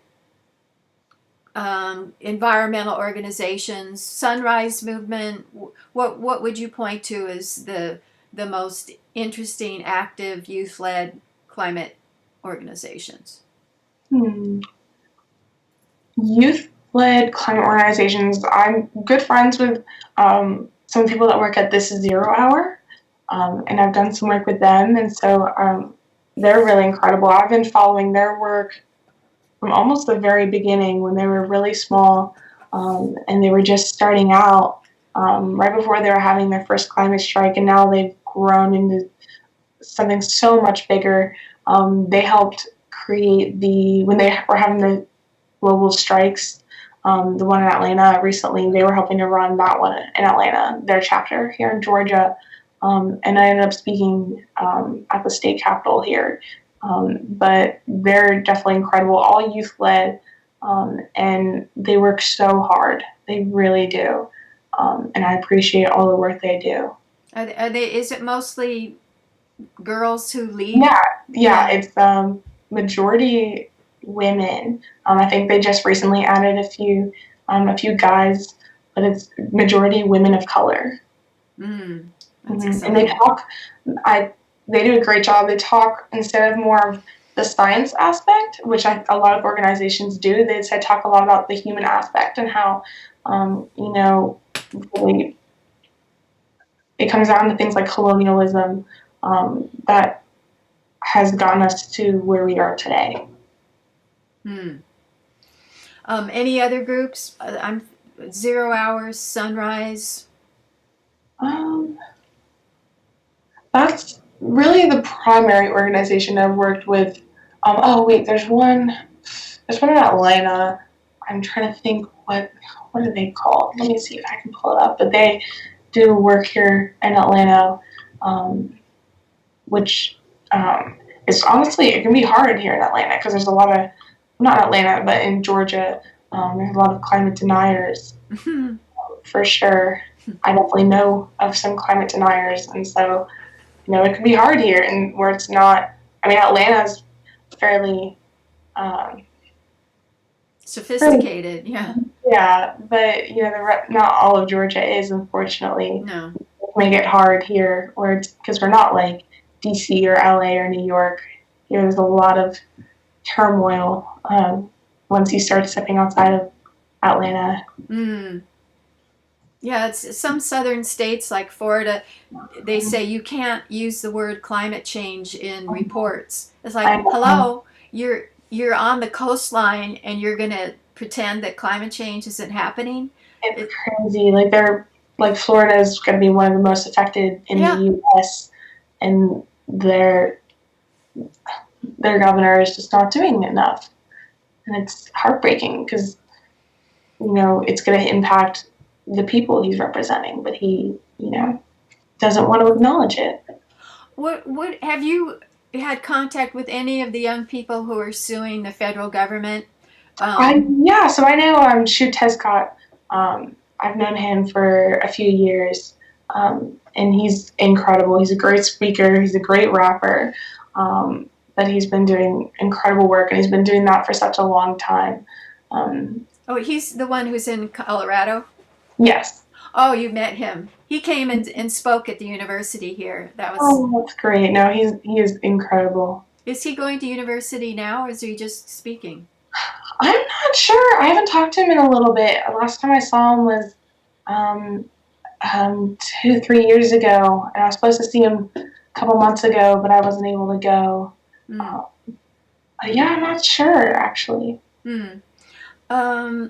environmental organizations, Sunrise Movement, what would you point to as the most interesting, active, youth-led climate organizations? Hmm. Youth-led climate organizations. I'm good friends with some people that work at This Is Zero Hour, and I've done some work with them, and so they're really incredible. I've been following their work from almost the very beginning when they were really small, and they were just starting out right before they were having their first climate strike, and now they've grown into something so much bigger. They helped create when they were having the global strikes, the one in Atlanta recently, they were helping to run that one in Atlanta, their chapter here in Georgia. And I ended up speaking at the state capitol here. But they're definitely incredible, all youth led, and they work so hard. They really do. And I appreciate all the work they do. Is it mostly girls who lead? Yeah, yeah, Yeah. it's majority women. I think they just recently added a few guys, but it's majority women of color. That's And they exciting. talk. I they do a great job. They talk instead of more of the science aspect, which a lot of organizations do. They said talk a lot about the human aspect and how, really it comes down to things like colonialism that has gotten us to where we are today. Hmm. Any other groups? I'm Zero Hours, Sunrise. Um, that's really the primary organization I've worked with. Oh wait, there's one. There's one in Atlanta. I'm trying to think what are they called? Let me see if I can pull it up. But they do work here in Atlanta, um, which is honestly it can be hard here in Atlanta because there's a lot of not Atlanta but in Georgia. There's a lot of climate deniers for sure. I definitely know of some climate deniers, and so it can be hard here, and where it's not. I mean, Atlanta's fairly, um, fairly, Sophisticated, yeah. yeah, but not all of Georgia is, unfortunately. No. It make it hard here, where it's because we're not like DC or LA or New York. Here, there's a lot of turmoil once you start stepping outside of Atlanta. Mm. Yeah, it's some southern states like Florida, they say you can't use the word climate change in reports. It's like, I know. hello, you're on the coastline and you're gonna pretend that climate change isn't happening. It's It, crazy. Like Florida is going to be one of the most affected in the yeah. U.S. and their governor is just not doing enough, and it's heartbreaking because it's going to impact the people he's representing, but he doesn't want to acknowledge it. What have you had contact with any of the young people who are suing the federal government? I Um, Yeah, so I know Testa. I've known him for a few years, and he's incredible. He's a great speaker. He's a great rapper. But he's been doing incredible work, and he's been doing that for such a long time. Um, oh, he's the one who's in Colorado. yes. Oh, you met him. He came and spoke at the university here. That was. Oh, that's great. No, he is incredible. Is he going to university now, or is he just speaking? I'm not sure. I haven't talked to him in a little bit. Last time I saw him was um, 2, 3 years ago, and I was supposed to see him a couple months ago, but I wasn't able to go. Hmm. Uh, yeah, I'm not sure actually. Hmm.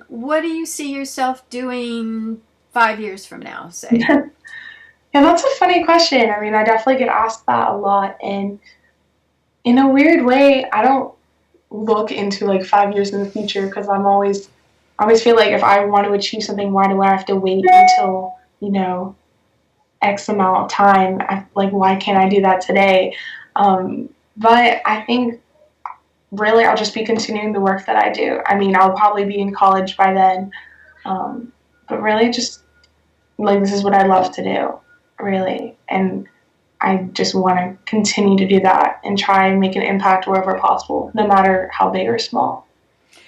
What do you see yourself doing 5 years from now, say? Yeah, that's a funny question. I mean, I definitely get asked that a lot, and in a weird way, I don't look into like 5 years in the future because I always feel like if I want to achieve something, why do I have to wait until X amount of time? Like, why can't I do that today? But I think really I'll just be continuing the work that I do. I mean, I'll probably be in college by then, but really just like this is what I love to do, really, and I just want to continue to do that and try and make an impact wherever possible, no matter how big or small.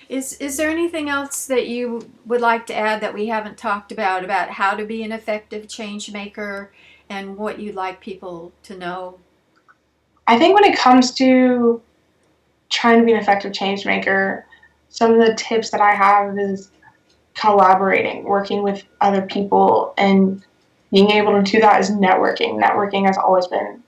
Is there anything else that you would like to add that we haven't talked about how to be an effective change maker and what you'd like people to know? I think when it comes to trying to be an effective change maker, some of the tips that I have is collaborating, working with other people, and being able to do that is networking. Networking has always been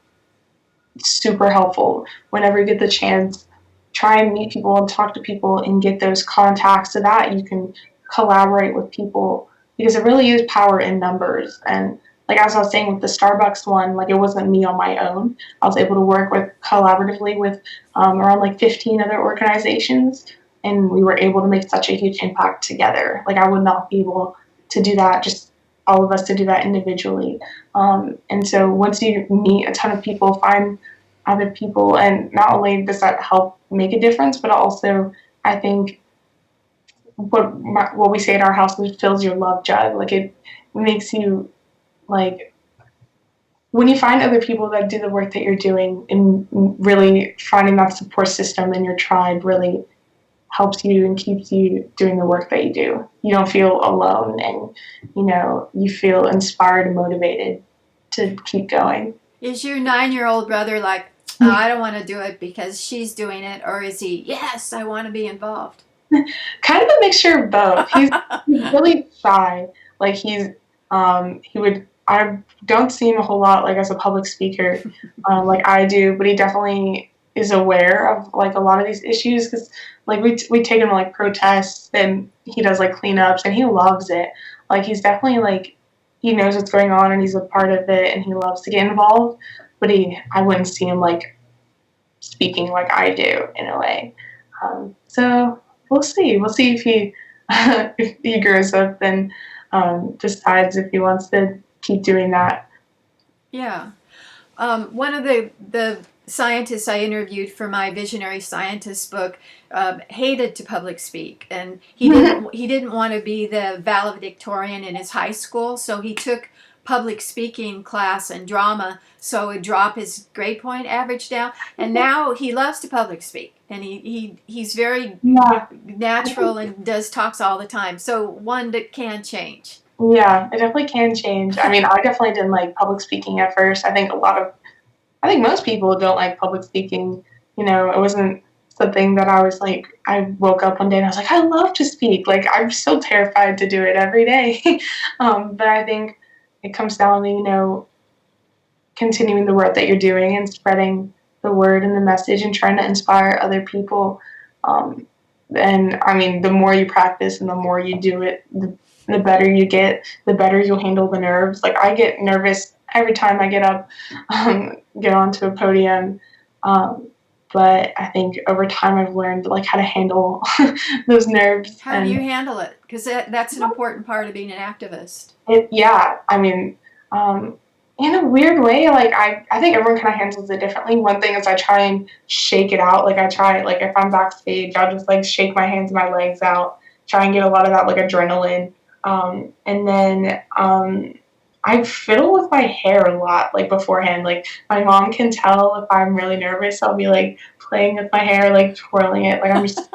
super helpful. Whenever you get the chance, try and meet people and talk to people and get those contacts so that you can collaborate with people because it really is power in numbers. And like as I was saying with the Starbucks one, like it wasn't me on my own. I was able to work with collaboratively with around like 15 other organizations, and we were able to make such a huge impact together. Like I would not be able to do that, just all of us to do that individually. And so once you meet a ton of people, find other people, and not only does that help make a difference, but also I think what we say at our house is fills your love jug. Like it makes you like when you find other people that do the work that you're doing, and really finding that support system in your tribe really helps you and keeps you doing the work that you do. You don't feel alone, and you feel inspired and motivated to keep going. Is your 9-year-old brother like, oh, I don't want to do it because she's doing it, or is he, yes, I want to be involved? Kind of a mixture of both. He's really shy. Like he would. I don't see him a whole lot like as a public speaker, like I do, but he definitely is aware of like a lot of these issues because like we take him to like protests and he does like cleanups and he loves it. Like he's definitely like he knows what's going on and he's a part of it and he loves to get involved. But I wouldn't see him like speaking like I do in a way. So we'll see. We'll see if he if he grows up and decides if he wants to keep doing that. Yeah. One of the scientists I interviewed for my Visionary Scientist book hated to public speak, and he didn't want to be the valedictorian in his high school, so he took public speaking class and drama, so it would drop his grade point average down. And now he loves to public speak, and he's very Yeah. natural and does talks all the time. So one that can change. Yeah, it definitely can change. I mean, I definitely didn't like public speaking at first. I think most people don't like public speaking. It wasn't something that I was like, I woke up one day and I was like, I love to speak. Like, I'm so terrified to do it every day. But I think it comes down to, continuing the work that you're doing and spreading the word and the message and trying to inspire other people. Um, And I mean, the more you practice and the more you do it, the better you get, the better you'll handle the nerves. Like I get nervous every time I get up, get onto a podium. Um, but I think over time I've learned like how to handle those nerves. How do you And handle it? Because that's an important part of being an activist. yeah, I mean, um, in a weird way, like I think everyone kind of handles it differently. One thing is I try and shake it out. Like I try, like if I'm backstage, I'll just like shake my hands and my legs out, try and get a lot of that like adrenaline. And then I fiddle with my hair a lot, like beforehand. Like my mom can tell if I'm really nervous. I'll be like playing with my hair, like twirling it, like I'm just.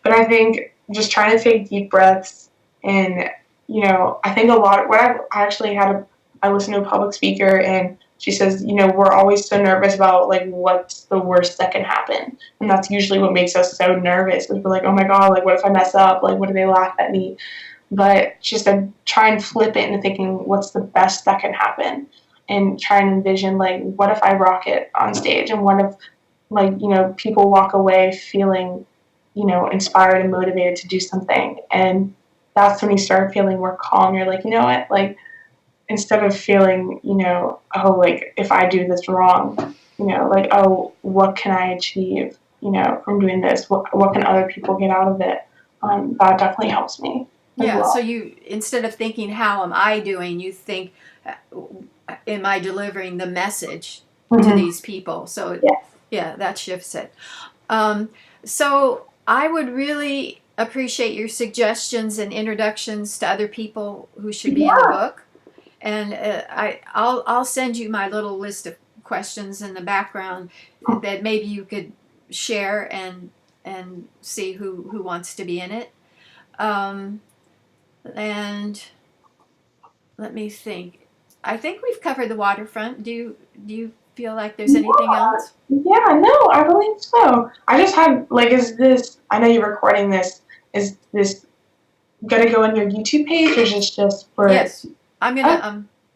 But I think just trying to take deep breaths and, I think a lot of what I actually I listened to a public speaker and she says, we're always so nervous about like what's the worst that can happen. And that's usually what makes us so nervous. Is we're like, oh my God, like what if I mess up? Like what if they laugh at me? But she said, try and flip it into thinking what's the best that can happen and try and envision like, what if I rock it on stage and what if like, people walk away feeling inspired and motivated to do something. And that's when you start feeling more calm. You're like, you know what? Like, instead of feeling, oh, like, if I do this wrong, like, oh, what can I achieve, from doing this? What can other people get out of it? That definitely helps me as Yeah, so well. you, instead of thinking, how am I doing, you think, am I delivering the message to Mm-hmm. these people? So, Yes. yeah, that shifts it. Um, so, I would really appreciate your suggestions and introductions to other people who should be in the Yeah. book. And I'll send you my little list of questions in the background that maybe you could share and see who wants to be in it. Um, and let me think. I think we've covered the waterfront. Do you feel like there's anything Yeah. else? Yeah, no, I believe so. I just had like, is this? I know you're recording this. Is this gonna go on your YouTube page, or is this just for? Yes, I'm gonna Oh,